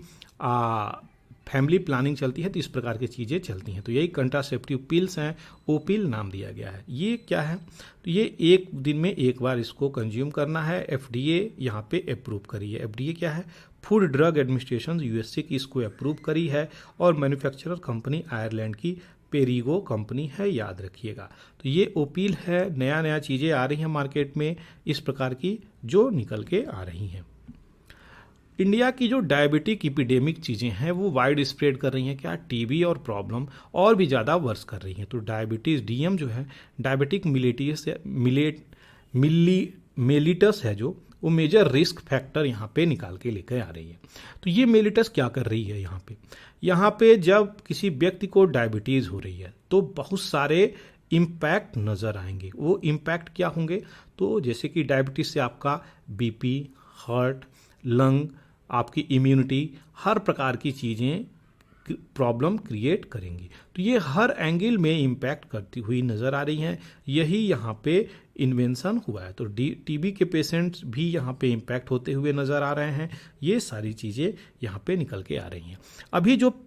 फैमिली प्लानिंग चलती है तो इस प्रकार की चीज़ें चलती हैं। तो यही कंट्रासेप्टिव पिल्स हैं, ओपील नाम दिया गया है। ये क्या है, तो ये एक दिन में एक बार इसको कंज्यूम करना है। एफडीए यहाँ पे अप्रूव करी है। एफडीए क्या है, फूड ड्रग एडमिनिस्ट्रेशन, यूएसए की इसको अप्रूव करी है। और मैन्युफैक्चरर कंपनी आयरलैंड की पेरिगो कंपनी है, याद रखिएगा। तो ये ओपील है। नया नया चीज़ें आ रही हैं मार्केट में इस प्रकार की, जो निकल के आ रही हैं। इंडिया की जो डायबिटिक इपिडेमिक चीज़ें हैं वो वाइड स्प्रेड कर रही हैं, क्या, टीबी और प्रॉब्लम और भी ज़्यादा वर्स कर रही हैं। तो डायबिटीज़, डीएम जो है, डायबिटिक मेलिटस है, जो वो मेजर रिस्क फैक्टर यहाँ पे निकाल के लेकर आ रही है। तो ये मेलिटस क्या कर रही है यहाँ पे जब किसी व्यक्ति को डायबिटीज़ हो रही है तो बहुत सारे इम्पैक्ट नज़र आएंगे। वो इम्पैक्ट क्या होंगे, तो जैसे कि डायबिटीज़ से आपका बीपी, हार्ट, लंग, आपकी इम्यूनिटी, हर प्रकार की चीज़ें प्रॉब्लम क्रिएट करेंगी। तो ये हर एंगल में इम्पैक्ट करती हुई नज़र आ रही हैं। यही यहाँ पे इन्वेंशन हुआ है। तो टीबी के पेशेंट्स भी यहाँ पे इम्पैक्ट होते हुए नज़र आ रहे हैं। ये सारी चीज़ें यहाँ पे निकल के आ रही हैं। अभी जो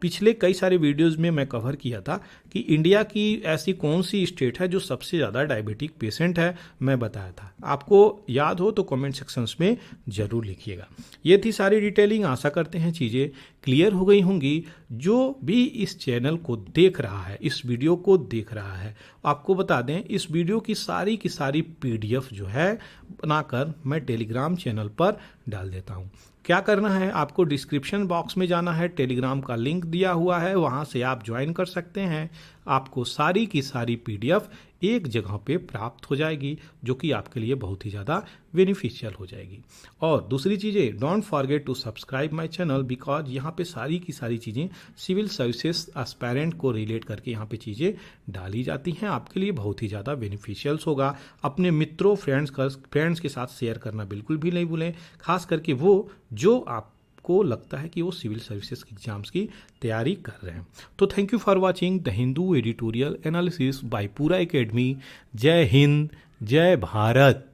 पिछले कई सारे वीडियोस में मैं कवर किया था कि इंडिया की ऐसी कौन सी स्टेट है जो सबसे ज़्यादा डायबिटिक पेशेंट है, मैं बताया था। आपको याद हो तो कमेंट सेक्शंस में ज़रूर लिखिएगा। ये थी सारी डिटेलिंग। आशा करते हैं चीज़ें क्लियर हो गई होंगी। जो भी इस चैनल को देख रहा है, इस वीडियो को देख रहा है, आपको बता दें इस वीडियो की सारी PDF जो है बनाकर मैं टेलीग्राम चैनल पर डाल देता हूँ। क्या करना है, आपको डिस्क्रिप्शन बॉक्स में जाना है, टेलीग्राम का लिंक दिया हुआ है, वहाँ से आप ज्वाइन कर सकते हैं। आपको सारी की सारी PDF एक जगह पे प्राप्त हो जाएगी, जो कि आपके लिए बहुत ही ज़्यादा बेनिफिशियल हो जाएगी। और दूसरी चीज़ें, don't forget to subscribe my channel, because यहाँ पे सारी की सारी चीज़ें सिविल सर्विसेज एस्पायरेंट को रिलेट करके यहाँ पे चीज़ें डाली जाती हैं। आपके लिए बहुत ही ज़्यादा बेनिफिशियल्स होगा। अपने मित्रों, फ्रेंड्स के साथ शेयर करना बिल्कुल भी नहीं भूलें, खास करके वो जो आपको लगता है कि वो सिविल सर्विसेज एग्जाम्स की तैयारी कर रहे हैं। तो thank you for watching the Hindu editorial analysis bye पूरा एकेडमी। जय हिंद, जय भारत।